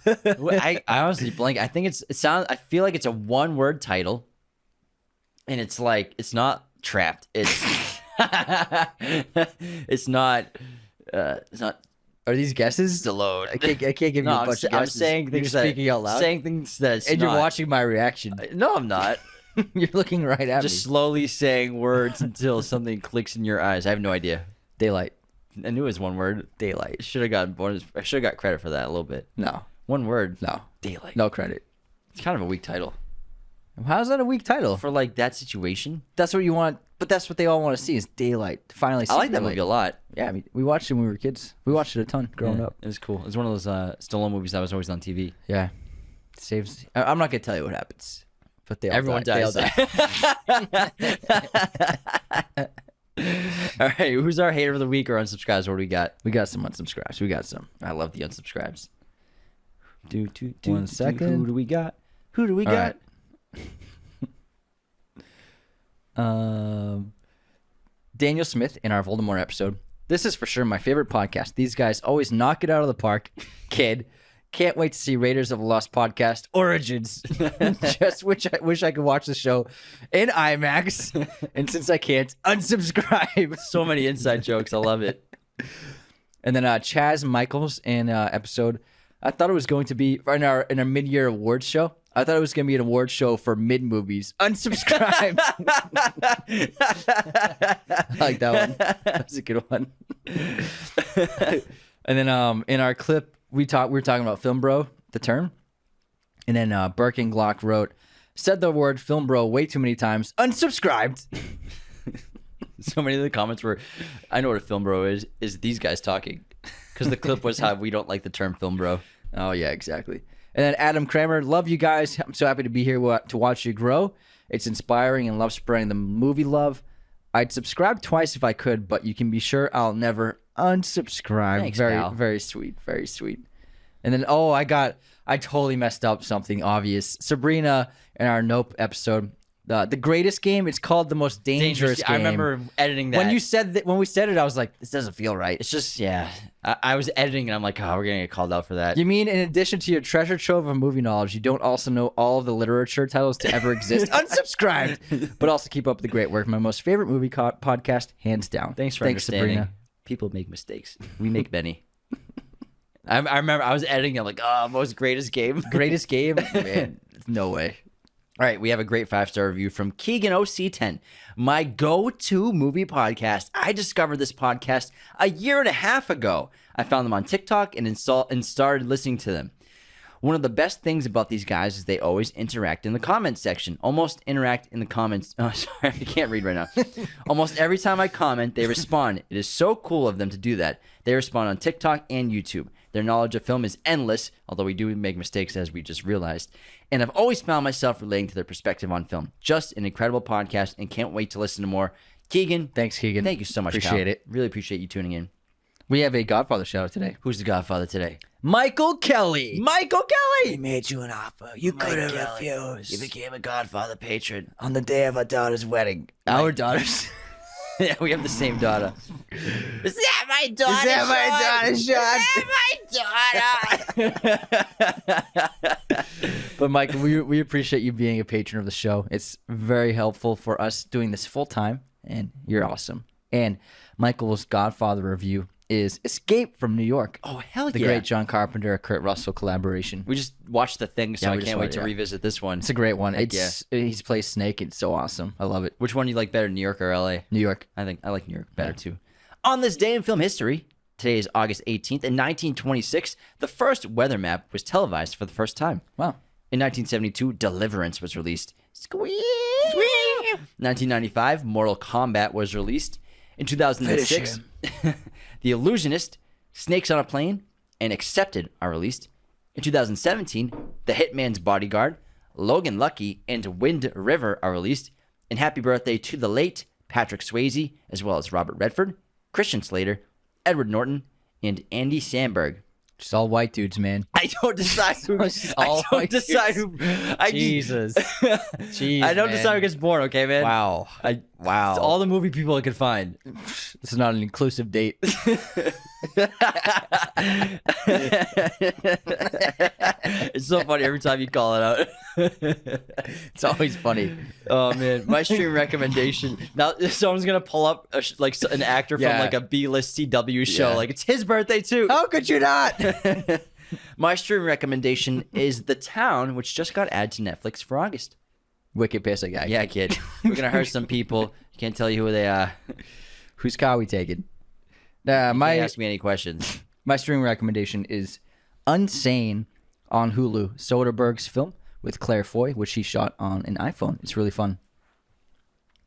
I honestly blank. I think it sounds. I feel like it's a one-word title, and it's like it's not trapped. It's it's not. It's not Are these guesses? Stallone. I can't give you a bunch of I'm guesses. saying You're things just speaking out loud. Saying things that it's And not. you're watching my reaction. No, I'm not. You're looking right at Just me. slowly saying words until something clicks in your eyes. I have no idea. Daylight. I knew it was one word. Daylight. Should have got bonus. I should have got credit for that a little bit. No. One word. No. Daylight. No credit. It's kind of a weak title How's that a weak title? for like that situation. That's what you want, but that's what they all want to see is daylight. Finally see I like that daylight. movie a lot. Yeah, I mean, we watched it when we were kids. We watched it a ton growing Yeah, up. it was cool. It was one of those Stallone movies that was always on TV. Yeah. Saves. I'm not going to tell you what happens, but they all Everyone die. dies. They all die. All right, who's our hater of the week or unsubscribes? What do we got? We got some unsubscribes. We got some. I love the unsubscribes. 1 second. Who do we got? Who do we All got? right. Daniel Smith in our Voldemort episode. This is for sure my favorite podcast. These guys always knock it out of the park. Kid. Can't wait to see Raiders of the Lost podcast Origins. Just wish I could watch the show in IMAX. And since I can't, unsubscribe. So many inside jokes. I love it. And then Chaz Michaels in episode. I thought it was going to be in our mid-year awards show. I thought it was going to be an award show for mid-movies. Unsubscribe. I like that one. That was a good one. And then in our clip, we were talking about film bro, the term. And then Birkin Glock wrote, said the word film bro way too many times. Unsubscribed. So many of the comments were, I know what a film bro is these guys talking. Because the clip was how we don't like the term film bro. Oh, yeah, exactly. And then Adam Kramer, love you guys. I'm so happy to be here to watch you grow. It's inspiring and love spreading the movie love. I'd subscribe twice if I could, but you can be sure I'll never unsubscribe. Thanks, very, pal. very sweet. Very sweet. And then, I totally messed up something obvious. Sabrina in our Nope episode, the greatest game, it's called the most dangerous game. I remember editing that. When we said it, I was like, this doesn't feel right. It's just, yeah. I was editing and I'm like, oh, we're going to get called out for that. You mean in addition to your treasure trove of movie knowledge, you don't also know all of the literature titles to ever exist? Unsubscribed! But also keep up the great work. My most favorite movie podcast, hands down. Thanks understanding. Sabrina. People make mistakes. We make many. I remember I was editing. I'm like, oh, most greatest game. Greatest game? Man, no way. All right, we have a great 5-star review from Keegan OC10. My go-to movie podcast. I discovered this podcast a year and a half ago. I found them on TikTok and started listening to them. One of the best things about these guys is they always interact in the comments section. Almost interact in the comments. Oh, sorry, I can't read right now. Almost every time I comment, they respond. It is so cool of them to do that. They respond on TikTok and YouTube. Their knowledge of film is endless, although we do make mistakes as we just realized. And I've always found myself relating to their perspective on film. Just an incredible podcast and can't wait to listen to more. Keegan. Thanks, Keegan. Thank you so much, Appreciate pal. it. Really appreciate you tuning in. We have a Godfather shout out today. Who's the Godfather today? Michael Kelly. Michael Kelly! We made you an offer. You couldn't refuse. You became a Godfather patron. On the day of our daughter's wedding. Our daughters. Yeah, we have the same daughter. Is that my daughter? Is that my daughter? But Michael, we appreciate you being a patron of the show. It's very helpful for us doing this full time, and you're awesome. And Michael's Godfather review is Escape from New York. Oh, hell The yeah. great John Carpenter, Kurt Russell collaboration. We just watched the thing, so Yeah, I we just can't wait watched- to yeah. revisit this one. It's a great one. Heck He plays Snake. It's so awesome. I love it. Which one do you like better, New York or LA? New York. I think I like New York better too. On this day in film history, today is August 18th. In 1926, the first weather map was televised for the first time. Wow. In 1972, Deliverance was released. Squeak! 1995, Mortal Kombat was released. In 2006, The Illusionist, Snakes on a Plane, and Accepted are released. In 2017, The Hitman's Bodyguard, Logan Lucky, and Wind River are released. And happy birthday to the late Patrick Swayze, as well as Robert Redford, Christian Slater, Edward Norton, and Andy Samberg. Just all white dudes, man. I don't decide who. Jesus. Jeez, I don't man. decide who gets born. Okay, man. Wow. Wow. It's all the movie people I could find. This is not an inclusive date. It's so funny every time you call it out. It's always funny. Oh man, my stream recommendation. Now someone's gonna pull up an actor from like a B-list CW show. Yeah. Like it's his birthday too. How could you not? My stream recommendation is The Town, which just got added to Netflix for August. Wicked pissing guy. Yeah, kid. We're gonna hurt some people. Can't tell you who they are. Whose car we taking? Can't ask me any questions. My streaming recommendation is Unsane on Hulu. Soderbergh's film with Claire Foy, which he shot on an iPhone. It's really fun.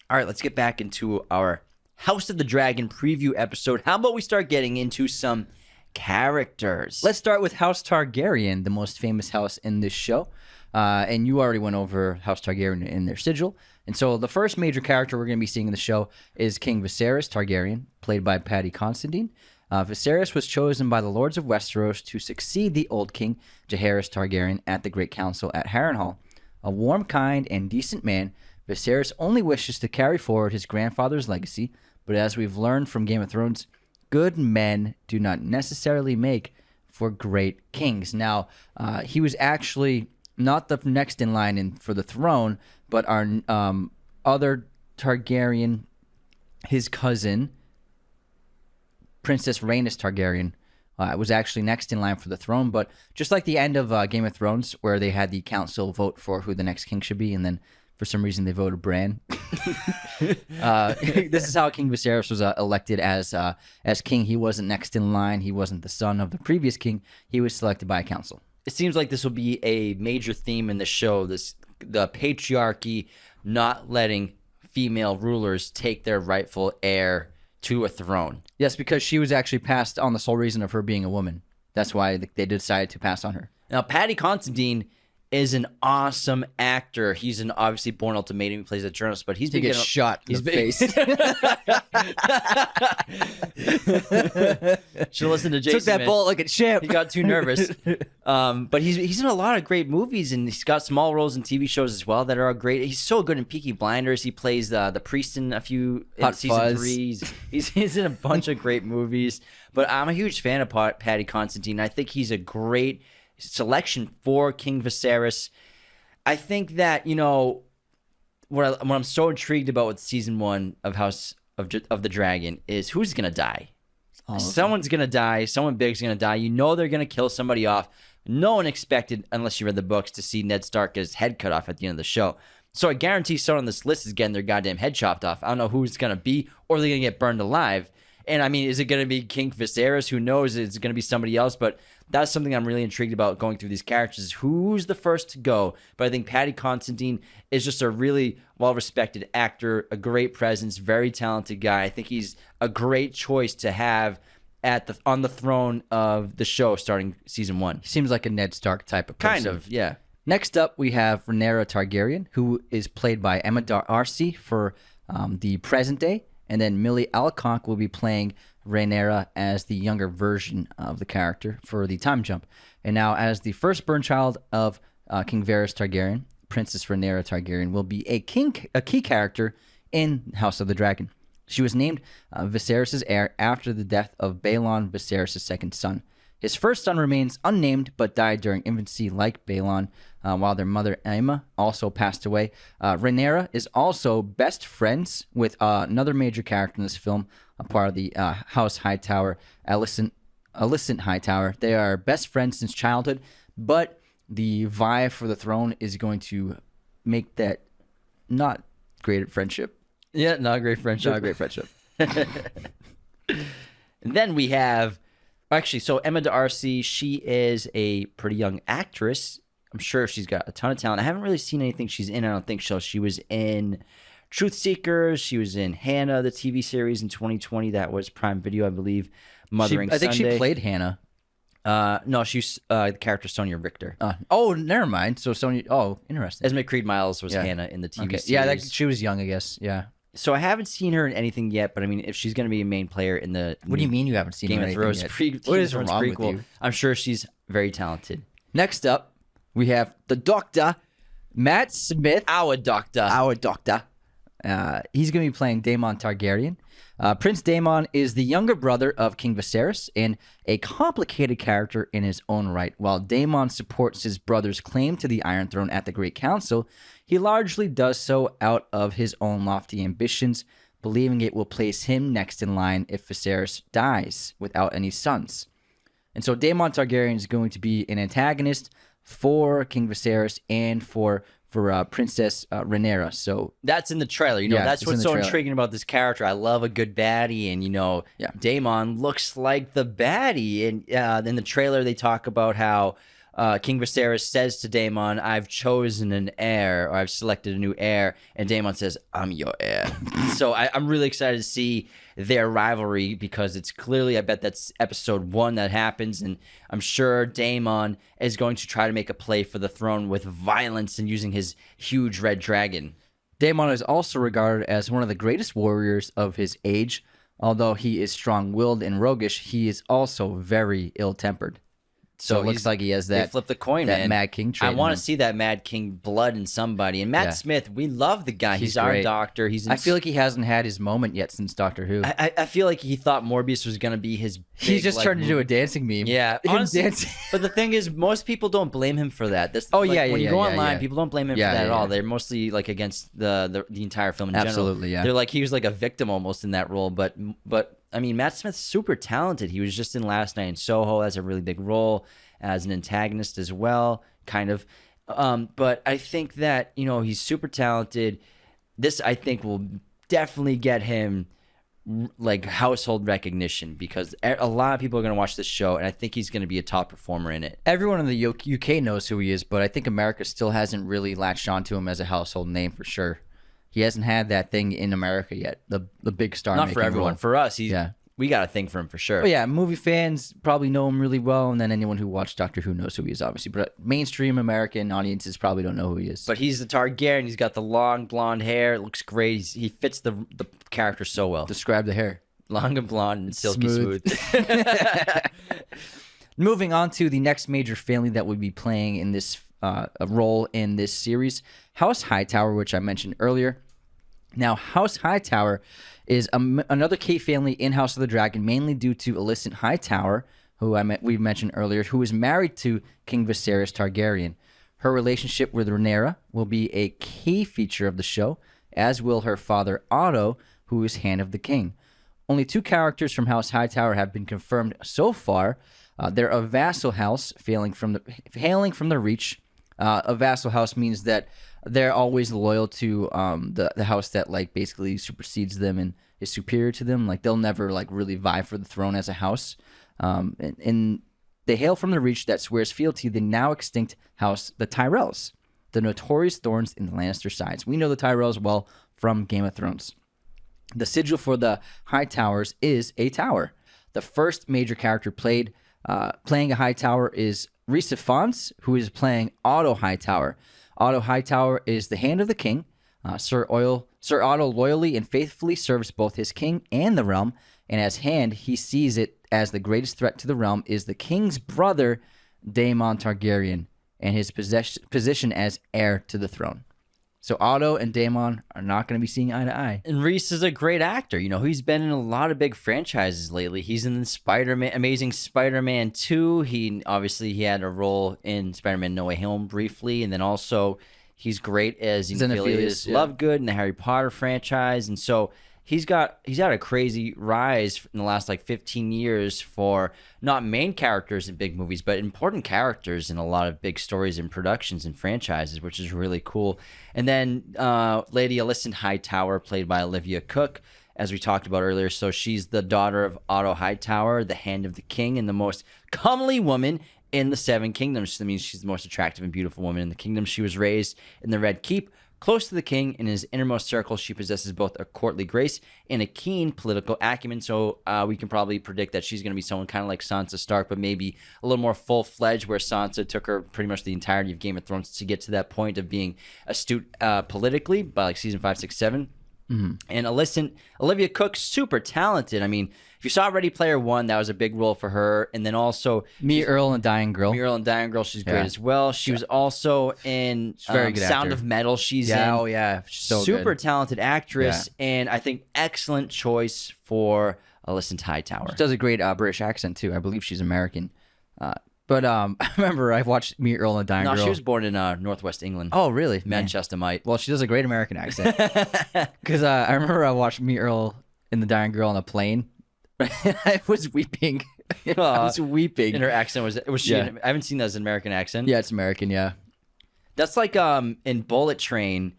All right, let's get back into our House of the Dragon preview episode. How about we start getting into some characters? Let's start with House Targaryen, the most famous house in this show. And you already went over House Targaryen in their sigil. And so the first major character we're going to be seeing in the show is King Viserys Targaryen, played by Paddy Considine. Viserys was chosen by the Lords of Westeros to succeed the old king, Jaehaerys Targaryen, at the Great Council at Harrenhal. A warm, kind, and decent man, Viserys only wishes to carry forward his grandfather's legacy, but as we've learned from Game of Thrones, good men do not necessarily make for great kings. Now, he was actually not the next in line for the throne, but our other Targaryen, his cousin, Princess Rhaenys Targaryen, was actually next in line for the throne. But just like the end of Game of Thrones, where they had the council vote for who the next king should be, and then for some reason they voted Bran. This is how King Viserys was elected as king. He wasn't next in line. He wasn't the son of the previous king. He was selected by a council. It seems like this will be a major theme in the show. The patriarchy not letting female rulers take their rightful heir to a throne. Yes, because she was actually passed on the sole reason of her being a woman. That's why they decided to pass on her. Now, Paddy Considine is an awesome actor. He's an obviously Bourne Ultimatum. He plays a journalist, but he's been getting shot in the face. Should listen to Jason. Took that bullet like a champ. He got too nervous. But he's in a lot of great movies, and he's got small roles in TV shows as well that are great. He's so good in Peaky Blinders. He plays the priest in season 3. He's in a bunch of great movies. But I'm a huge fan of Paddy Considine. I think he's a great selection for King Viserys. I think that, what I'm so intrigued about with season 1 of House of the Dragon is who's gonna die. Someone's gonna die. Someone big's gonna die. They're gonna kill somebody off. No one expected, unless you read the books, to see Ned Stark get his head cut off at the end of the show. So I guarantee someone on this list is getting their goddamn head chopped off. I don't know who it's gonna be, or they're gonna get burned alive. And I mean, is it going to be King Viserys? Who knows? It's going to be somebody else. But that's something I'm really intrigued about going through these characters. Who's the first to go? But I think Paddy Considine is just a really well-respected actor, a great presence, very talented guy. I think he's a great choice to have on the throne of the show starting season 1. He seems like a Ned Stark type of person. Kind of, yeah. Next up, we have Rhaenyra Targaryen, who is played by Emma Darcy for the present day. And then Millie Alcock will be playing Rhaenyra as the younger version of the character for the time jump. And now, as the firstborn child of King Varys Targaryen, Princess Rhaenyra Targaryen will be a key character in House of the Dragon. She was named Viserys' heir after the death of Balon, Viserys' second son. His first son remains unnamed, but died during infancy like Balon, while their mother Aemma also passed away. Rhaenyra is also best friends with another major character in this film, a part of the House Hightower, Allison Hightower. They are best friends since childhood, but the vie for the throne is going to make that not great friendship. Yeah, not a great friendship. Not a great friendship. And then we have... Actually, so Emma Darcy, she is a pretty young actress. I'm sure she's got a ton of talent. I haven't really seen anything she's in, I don't think so. She was in Truth Seekers. She was in Hannah, the TV series in 2020. That was Prime Video, I believe. Mothering I think Sunday. she played Hannah. No, she's the character Sonia Richter. Oh, never mind. So Sonya. Oh, interesting. Esme Creed Miles was Hannah in the TV series. Yeah, she was young, I guess. Yeah. So I haven't seen her in anything yet, but I mean, if she's going to be a main player in the What do you mean you haven't seen Game her of in Thrones anything yet? What is wrong with prequel, you? I'm sure she's very talented. Next up, we have the Doctor, Matt Smith. Our Doctor. He's going to be playing Daemon Targaryen. Prince Daemon is the younger brother of King Viserys and a complicated character in his own right. While Daemon supports his brother's claim to the Iron Throne at the Great Council, he largely does so out of his own lofty ambitions, believing it will place him next in line if Viserys dies without any sons. And so Daemon Targaryen is going to be an antagonist for King Viserys and for Princess Rhaenyra. So that's in the trailer. That's what's so trailer. intriguing about this character. I love a good baddie, and Daemon looks like the baddie. And in the trailer, they talk about how King Viserys says to Daemon, "I've chosen an heir, or I've selected a new heir," and Daemon says, "I'm your heir." So I'm really excited to see their rivalry, because it's clearly, I bet that's episode 1 that happens, and I'm sure Daemon is going to try to make a play for the throne with violence and using his huge red dragon. Daemon is also regarded as one of the greatest warriors of his age. Although he is strong-willed and roguish, he is also very ill-tempered. So it looks like he has that. They flip the coin, that man. Mad King trait. I want to see that Mad King blood in somebody. And Matt Smith, we love the guy. He's our doctor. I feel like he hasn't had his moment yet since Doctor Who. I feel like he thought Morbius was going to be his. He's just turned into a dancing meme. Yeah, honestly, but the thing is, most people don't blame him for that. When you go online, people don't blame him for that at all. They're mostly like against the entire film in general. Absolutely, yeah. They're like, he was like a victim almost in that role. But I mean, Matt Smith's super talented. He was just in Last Night in Soho, has a really big role as an antagonist as well, kind of. But I think that, he's super talented. This, I think, will definitely get him like household recognition, because a lot of people are going to watch this show, and I think he's going to be a top performer in it. Everyone in the UK knows who he is, but I think America still hasn't really latched onto him as a household name for sure. He hasn't had that thing in America yet, the big star. Not for everyone. Role. For us, we got a thing for him for sure. But yeah, movie fans probably know him really well, and then anyone who watched Doctor Who knows who he is, obviously. But mainstream American audiences probably don't know who he is. But he's the Targaryen. He's got the long blonde hair. It looks great. He fits the character so well. Describe the hair. Long and blonde and silky smooth. Moving on to the next major family that would be playing in this role in this series, House Hightower, which I mentioned earlier. Now, House Hightower is another key family in House of the Dragon, mainly due to Allison Hightower, who we mentioned earlier, who is married to King Viserys Targaryen. Her relationship with Rhaenyra will be a key feature of the show, as will her father Otto, who is Hand of the King. Only 2 characters from House Hightower have been confirmed so far. They're a vassal house hailing from the Reach. A vassal house means that they're always loyal to the house that like basically supersedes them and is superior to them. Like they'll never like really vie for the throne as a house. And they hail from the Reach that swears fealty to the now extinct house, the Tyrells, the notorious thorns in the Lannister sides. We know the Tyrells well from Game of Thrones. The sigil for the Hightowers is a tower. The first major character playing a Hightower is Rhys Ifans, who is playing Otto Hightower. Otto Hightower is the Hand of the King. Sir Otto loyally and faithfully serves both his king and the realm, and as Hand, he sees it as the greatest threat to the realm is the king's brother, Daemon Targaryen, and his position as heir to the throne. So Otto and Daemon are not going to be seeing eye to eye. And Rhys is a great actor. He's been in a lot of big franchises lately. He's in the Amazing Spider-Man 2. He had a role in Spider-Man No Way Home briefly, and then also he's great as Xenophilius Lovegood in the Harry Potter franchise. And so he's had a crazy rise in the last 15 years for not main characters in big movies, but important characters in a lot of big stories and productions and franchises, which is really cool. And then Lady Allison Hightower, played by Olivia Cooke, as we talked about earlier. So she's the daughter of Otto Hightower, the Hand of the King, and the most comely woman in the Seven Kingdoms. That means she's the most attractive and beautiful woman in the kingdom. She was raised in the Red Keep, Close to the king, in his innermost circle, she possesses both a courtly grace and a keen political acumen. So we can probably predict that she's going to be someone kind of like Sansa Stark, but maybe a little more full-fledged, where Sansa took her pretty much the entirety of Game of Thrones to get to that point of being astute politically by like season 5, 6, 7. Mm-hmm. And Olivia Cook, super talented. I mean, if you saw Ready Player One, that was a big role for her. And then also Me, Earl, and Dying Girl. She's great as well. She was also in very good Sound actor. of Metal. She's in. Oh, yeah. So super good. talented actress. Yeah. And I think excellent choice for Allison Hightower. She does a great British accent, too. I believe she's American. But I remember I watched Me, Earl, and Dying Girl. No, she was born in Northwest England. Oh, really? Manchester, mate. Well, she does a great American accent. Because I remember I watched Me, Earl, and the Dying Girl on a plane. I was weeping. I was weeping. And her accent was she? Yeah. I haven't seen that as an American accent. Yeah, it's American. Yeah, that's like in Bullet Train,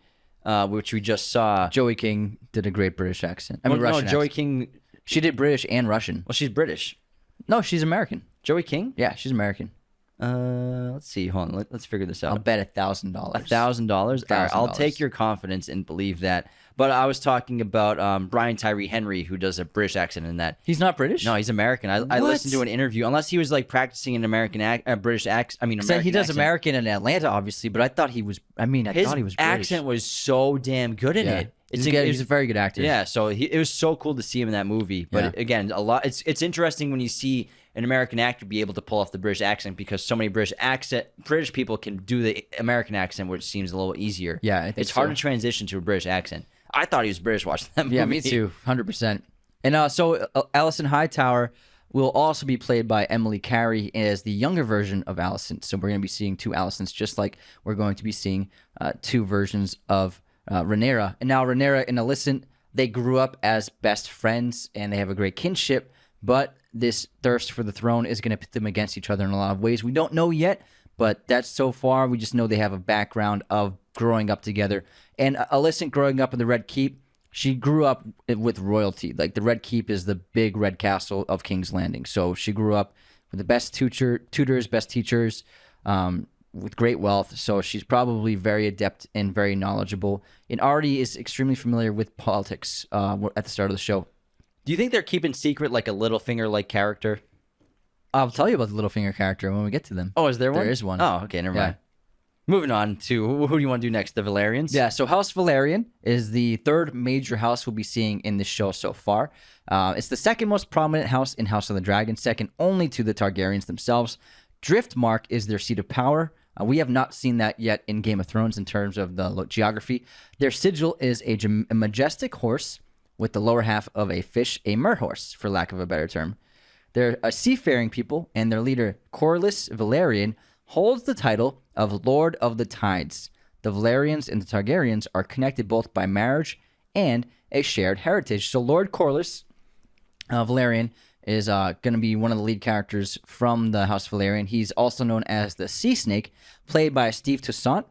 which we just saw. Joey King did a great British accent. I mean, Russian. No, Joey King. She did British and Russian. Well, she's British. No, she's American. Joey King? Yeah, she's American. Let's see. Hold on. Let's figure this out. I'll bet $1,000. $1,000. All right, I'll take your confidence and believe that. But I was talking about Brian Tyree Henry, who does a British accent in that. He's not British? No, he's American. I listened to an interview, unless he was like practicing an British accent. I mean, American he does accent. American in Atlanta, obviously, but I thought he was. I thought he was British. Accent was so damn good in it. He's a very good actor. Yeah, so it was so cool to see him in that movie. But again, it's interesting when you see an American actor be able to pull off the British accent, because so many British people can do the American accent, which seems a little easier. Yeah, I think it's hard to transition to a British accent. I thought he was British watching that movie. Yeah, me too, 100%. And so Allison Hightower will also be played by Emily Carey as the younger version of Allison. So we're going to be seeing two Allisons, just like we're going to be seeing two versions of Rhaenyra. And now Rhaenyra and Alicent, they grew up as best friends, and they have a great kinship, but this thirst for the throne is going to pit them against each other in a lot of ways. We don't know yet, but that's so far. We just know they have a background of growing up together. And Alicent, growing up in the Red Keep, she grew up with royalty. Like, the Red Keep is the big red castle of King's Landing. So she grew up with the best tutors, best teachers, with great wealth. So she's probably very adept and very knowledgeable. And already is extremely familiar with politics at the start of the show. Do you think they're keeping secret like a Littlefinger-like character? I'll tell you about the Littlefinger character when we get to them. Oh, is there one? There is one. Oh, okay, never mind. Moving on to who do you want to do next? The Valerians? Yeah, so House Valerian is the third major house we'll be seeing in this show so far. It's the second most prominent house in House of the Dragon, second only to the Targaryens themselves. Driftmark is their seat of power. We have not seen that yet in Game of Thrones in terms of the geography. Their sigil is a majestic horse with the lower half of a fish, a merhorse, for lack of a better term. They're a seafaring people, and their leader, Corlys Valerian, holds the title of Lord of the Tides. The Valerians and the Targaryens are connected both by marriage and a shared heritage. So Lord Corlys Valerian is going to be one of the lead characters from the House Valerian. He's also known as the Sea Snake, played by Steve Toussaint.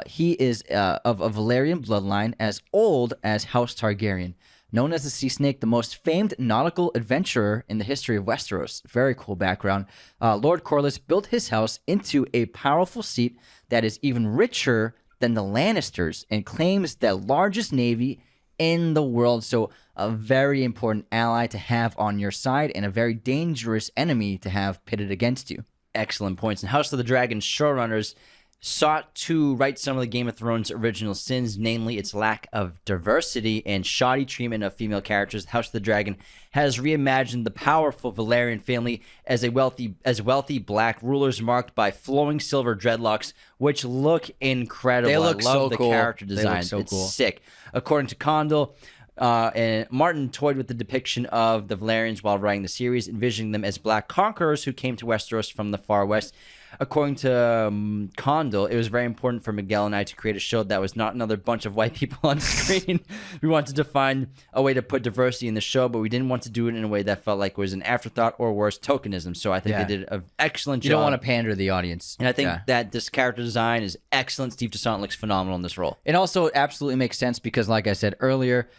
He is of a Valerian bloodline as old as House Targaryen. Known as the Sea Snake, the most famed nautical adventurer in the history of Westeros. Very cool background. Lord Corlys built his house into a powerful seat that is even richer than the Lannisters and claims the largest navy in the world. So a very important ally to have on your side and a very dangerous enemy to have pitted against you. Excellent points. And House of the Dragon showrunners sought to right some of the Game of Thrones original sins, namely its lack of diversity and shoddy treatment of female characters. House of the Dragon has reimagined the powerful Valerian family as wealthy black rulers marked by flowing silver dreadlocks, which look incredible. They look I love so the cool. character design. It's cool. Sick. According to Condell, and Martin toyed with the depiction of the Valerians while writing the series, envisioning them as black conquerors who came to Westeros from the far west. According to Condell, it was very important for Miguel and I to create a show that was not another bunch of white people on screen. We wanted to find a way to put diversity in the show, but we didn't want to do it in a way that felt like it was an afterthought or worse, tokenism. So I think they did an excellent job. You don't want to pander to the audience. And I think that this character design is excellent. Steve Toussaint looks phenomenal in this role. It also absolutely makes sense because, like I said earlier,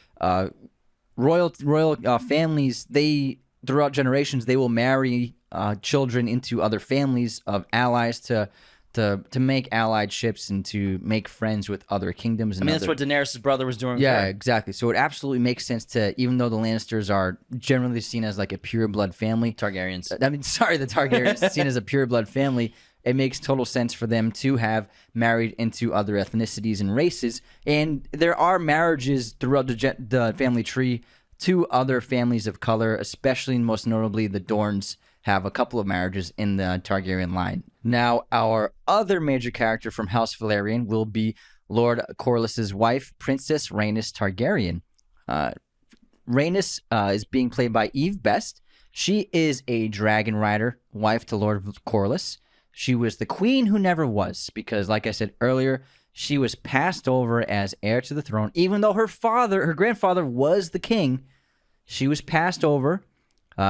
royal families, throughout generations, they will marry children into other families of allies to to make allied ships and to make friends with other kingdoms. And that's what Daenerys' brother was doing. Yeah, exactly. So it absolutely makes sense to, even though the Lannisters are generally seen as like a pure blood family. Targaryens. The Targaryens seen as a pure blood family. It makes total sense for them to have married into other ethnicities and races. And there are marriages throughout the family tree to other families of color, especially and most notably the Dorns have a couple of marriages in the Targaryen line. Now, our other major character from House Valerian will be Lord Corlys's wife, Princess Rhaenys Targaryen. Rhaenys is being played by Eve Best. She is a dragon rider, wife to Lord Corlys. She was the queen who never was, because, like I said earlier, she was passed over as heir to the throne. Even though her grandfather was the king, she was passed over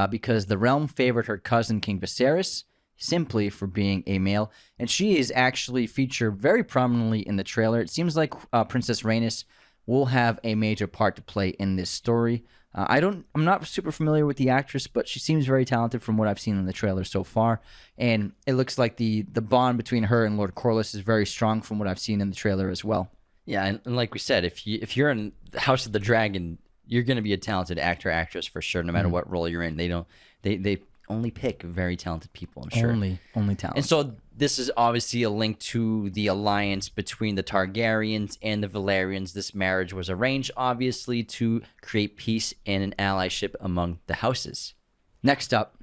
because the realm favored her cousin, King Viserys, simply for being a male. And she is actually featured very prominently in the trailer. It seems like Princess Rhaenys will have a major part to play in this story. I'm not super familiar with the actress, but she seems very talented from what I've seen in the trailer so far. And it looks like the bond between her and Lord Corlys is very strong from what I've seen in the trailer as well. Yeah, and like we said, if you're in the House of the Dragon, you're going to be a talented actress for sure, no matter what role you're in. They only pick very talented people, I'm sure. Only talent. And so this is obviously a link to the alliance between the Targaryens and the Valerians. This marriage was arranged, obviously, to create peace and an allyship among the houses. Next up,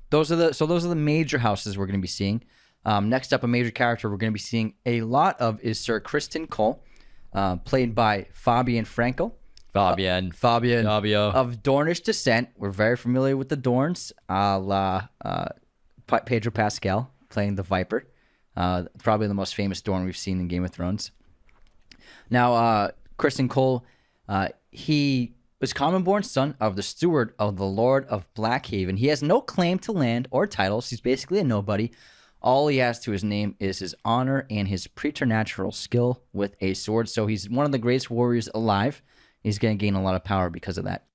those are the major houses we're going to be seeing. Next up, a major character we're going to be seeing a lot of is Sir Kristen Cole, played by Fabian Frankel. Fabian of Dornish descent. We're very familiar with the Dorns, a la Pedro Pascal playing the Viper, probably the most famous Dorn we've seen in Game of Thrones. Now, Kristen Cole, he was common-born son of the steward of the Lord of Blackhaven. He has no claim to land or titles. He's basically a nobody. All he has to his name is his honor and his preternatural skill with a sword. So he's one of the greatest warriors alive. He's going to gain a lot of power because of that.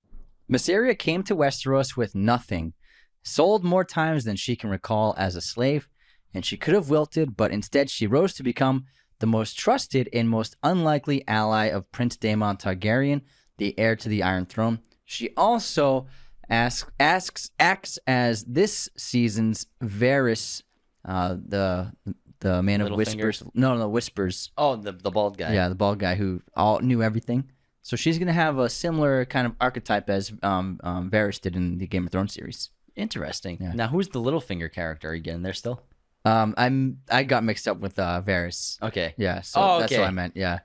Mysaria came to Westeros with nothing, sold more times than she can recall as a slave, and she could have wilted, but instead she rose to become the most trusted and most unlikely ally of Prince Daemon Targaryen, the heir to the Iron Throne. She also acts as this season's Varys, the man of whispers. No, whispers. Oh, the bald guy. Yeah, the bald guy who all knew everything. So she's going to have a similar kind of archetype as Varys did in the Game of Thrones series. Interesting. Yeah. Now, who's the Littlefinger character again? There still? I got mixed up with Varys. Okay. Yeah, so that's what I meant. Yeah.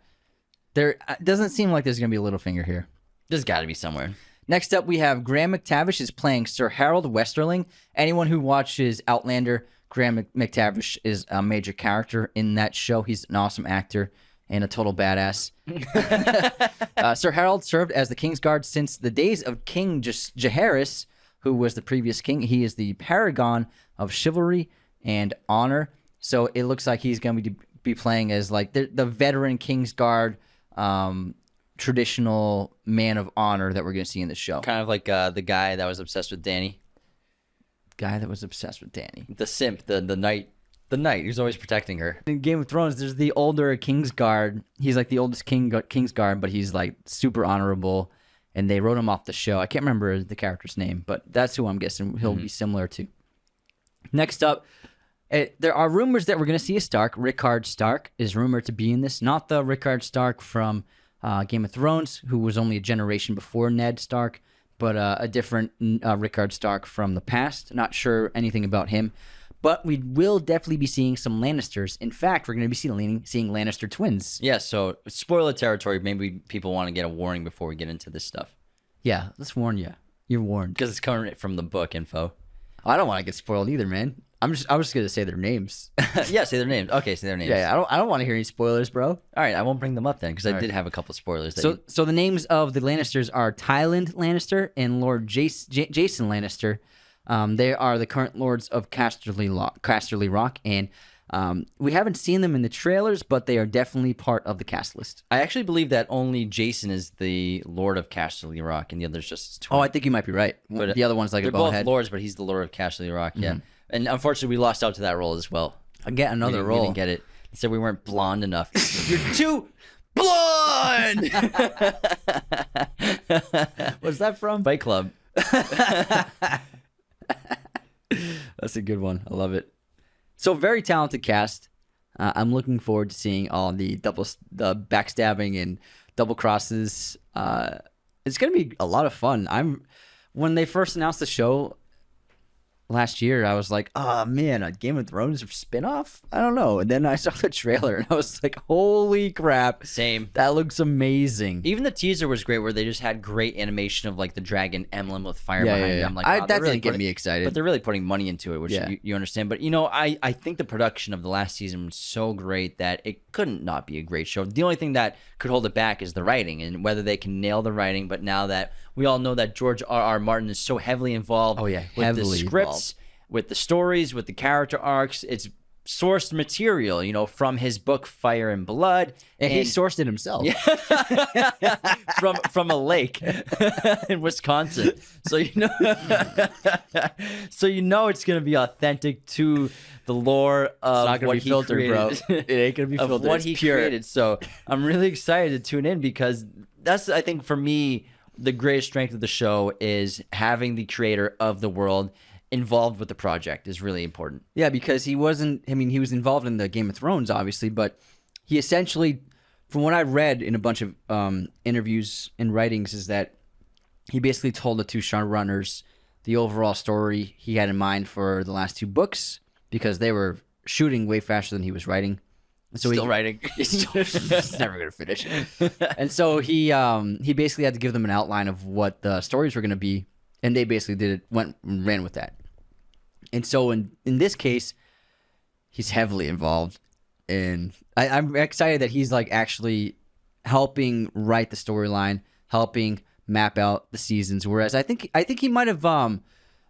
There doesn't seem like there's going to be a Littlefinger here. There's got to be somewhere. Next up, we have Graham Mctavish is playing Sir Harold Westerling. Anyone who watches Outlander, Graham Mctavish is a major character in that show. He's an awesome actor and a total badass. Sir Harold served as the Kingsguard since the days of King Jaehaerys, who was the previous king. He is the paragon of chivalry and honor. So it looks like he's going to be playing as like the veteran Kingsguard, traditional man of honor that we're going to see in the show. Kind of like the guy that was obsessed with Dany. Guy that was obsessed with Dany. The simp, the knight. The knight who's always protecting her. In Game of Thrones, there's the older Kingsguard. He's like the oldest Kingsguard, but he's like super honorable. And they wrote him off the show. I can't remember the character's name, but that's who I'm guessing he'll be similar to. Next up, there are rumors that we're going to see a Stark. Rickard Stark is rumored to be in this. Not the Rickard Stark from Game of Thrones, who was only a generation before Ned Stark, but a different Rickard Stark from the past. Not sure anything about him. But we will definitely be seeing some Lannisters. In fact, we're going to be seeing Lannister twins. Yeah, so spoiler territory. Maybe people want to get a warning before we get into this stuff. Yeah, let's warn you. You're warned. Because it's coming from the book info. I don't want to get spoiled either, man. I was just going to say their names. Yeah, say their names. Okay, say their names. Yeah, I don't want to hear any spoilers, bro. All right, I won't bring them up then, because I did have a couple spoilers. So the names of the Lannisters are Tyland Lannister and Lord Jason Lannister. They are the current lords of Casterly Rock, and we haven't seen them in the trailers, but they are definitely part of the cast list. I actually believe that only Jason is the Lord of Casterly Rock, and the other's just his twin. Oh, I think you might be right. But the other one's like a bonehead. They're both lords, but he's the Lord of Casterly Rock, yeah. And unfortunately, we lost out to that role as well. I get another We role. didn't get it. They said we weren't blonde enough. You're too blonde. What's that from? Fight Club. That's a good one. I love it. So very talented cast. I'm looking forward to seeing all the backstabbing and double crosses. It's gonna be a lot of fun. When they first announced the show last year, I was like, oh man, a Game of Thrones spinoff? I don't know. And then I saw the trailer and I was like, holy crap. Same. That looks amazing. Even the teaser was great where they just had great animation of like the dragon emblem with fire behind it. I'm like, wow, that didn't get me excited. But they're really putting money into it, which you understand. But, I think the production of the last season was so great that it couldn't not be a great show. The only thing that could hold it back is the writing and whether they can nail the writing. But now that we all know that George R.R. Martin is so heavily involved with the scripts, with the stories, with the character arcs, it's sourced material, from his book Fire and Blood, and he sourced it himself from a lake in Wisconsin. So it's gonna be authentic to the lore of it's not gonna what be filtered, created, bro. It ain't gonna be filtered. Of what he created. So I'm really excited to tune in because that's, I think, for me, the greatest strength of the show is having the creator of the world involved with the project is really important. Yeah, because he was involved in the Game of Thrones, obviously, but he essentially, from what I read in a bunch of interviews and writings, is that he basically told the two showrunners the overall story he had in mind for the last two books because they were shooting way faster than he was writing. So writing. He's never going to finish. And so he basically had to give them an outline of what the stories were going to be, and they basically ran with that. And so in this case, he's heavily involved, and I'm excited that he's like actually helping write the storyline, helping map out the seasons. Whereas I think he might have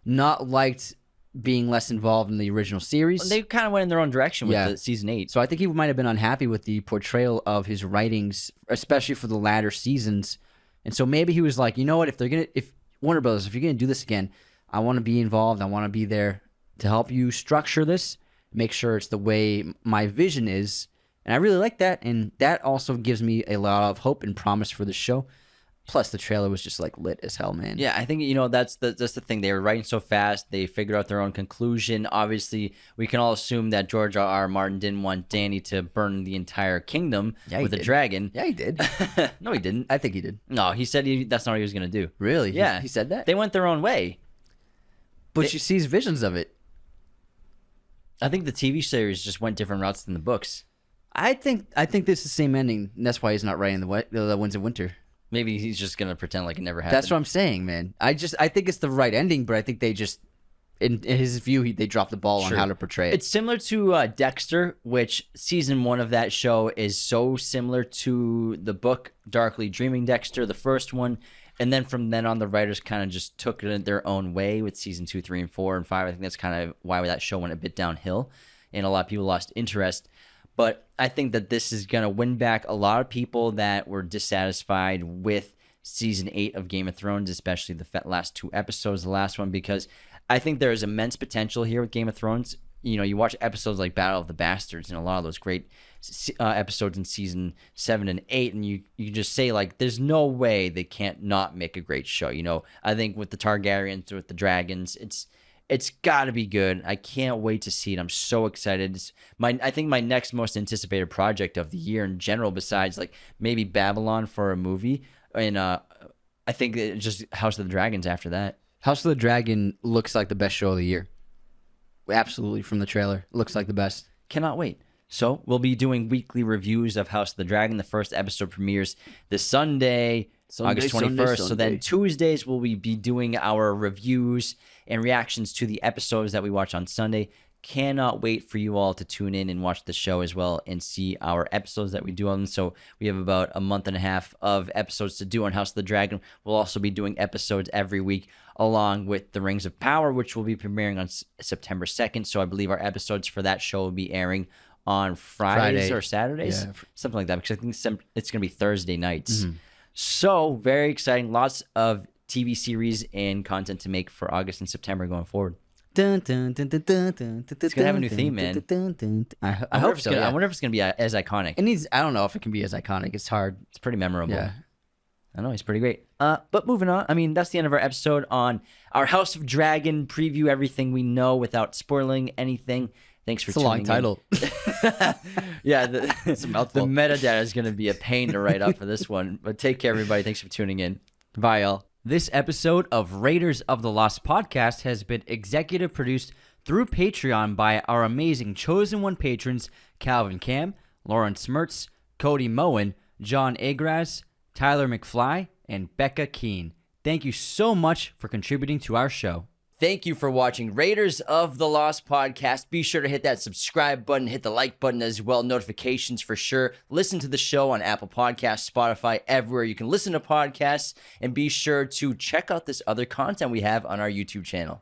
not liked being less involved in the original series. Well, they kind of went in their own direction with the season 8. So I think he might have been unhappy with the portrayal of his writings, especially for the latter seasons. And so maybe he was like, you know what, if Warner Brothers, if you're gonna do this again, I want to be involved. I want to be there to help you structure this, make sure it's the way my vision is. And I really like that, and that also gives me a lot of hope and promise for the show. Plus, the trailer was just like lit as hell, man. Yeah, I think that's the thing. They were writing so fast, they figured out their own conclusion. Obviously, we can all assume that George R.R. Martin didn't want Dany to burn the entire kingdom with a dragon. Yeah, he did. No, he didn't. I think he did. No, he said that's not what he was going to do. Really? Yeah, he said that. They went their own way. But she sees visions of it. I think the TV series just went different routes than the books. I think this is the same ending, and that's why he's not writing the Winds of Winter. Maybe he's just gonna pretend like it never happened. That's what I'm saying, man. I think it's the right ending, but I think they just, in his view, they dropped the ball on how to portray it. It's similar to Dexter, which season 1 of that show is so similar to the book Darkly Dreaming Dexter, the first one, and then from then on, the writers kind of just took it in their own way with season 2, 3, and 4, and 5. I think that's kind of why that show went a bit downhill, and a lot of people lost interest. But I think that this is going to win back a lot of people that were dissatisfied with season 8 of Game of Thrones, especially the last 2 episodes, the last one, because I think there is immense potential here with Game of Thrones. You watch episodes like Battle of the Bastards and a lot of those great episodes in season 7 and 8, and you just say, like, there's no way they can't not make a great show. I think with the Targaryens, with the dragons, it's got to be good. I can't wait to see it. I'm so excited. I think my next most anticipated project of the year in general, besides like maybe Babylon for a movie, and I think just House of the Dragons after that. House of the Dragon looks like the best show of the year. Absolutely, from the trailer, looks like the best. Cannot wait. So we'll be doing weekly reviews of House of the Dragon. The first episode premieres this Sunday, August 21st. So then Tuesdays we'll be doing our reviews and reactions to the episodes that we watch on Sunday. Cannot wait for you all to tune in and watch the show as well and see our episodes that we do on them. So we have about a month and a half of episodes to do on House of the Dragon. We'll also be doing episodes every week along with The Rings of Power, which will be premiering on September 2nd. So I believe our episodes for that show will be airing on Fridays or Saturdays, something like that, because I think it's going to be Thursday nights. Mm-hmm. So very exciting. Lots of TV series and content to make for August and September going forward. It's gonna have a new theme, man. I hope so. I wonder if it's gonna be as iconic. It needs. I don't know if it can be as iconic. It's hard. It's pretty memorable. Yeah. I know, he's pretty great. But moving on, I mean, that's the end of our episode on our House of Dragon preview, everything we know without spoiling anything. Thanks for tuning in. It's a long title. Yeah, It's a mouthful. the metadata is going to be a pain to write up for this one. But take care, everybody. Thanks for tuning in. Bye, y'all. This episode of Raiders of the Lost podcast has been executive produced through Patreon by our amazing Chosen One patrons, Calvin Cam, Lauren Smertz, Cody Moen, John Agras, Tyler McFly, and Becca Keene. Thank you so much for contributing to our show. Thank you for watching Raiders of the Lost podcast. Be sure to hit that subscribe button, hit the like button as well, notifications for sure. Listen to the show on Apple Podcasts, Spotify, everywhere you can listen to podcasts, and be sure to check out this other content we have on our YouTube channel.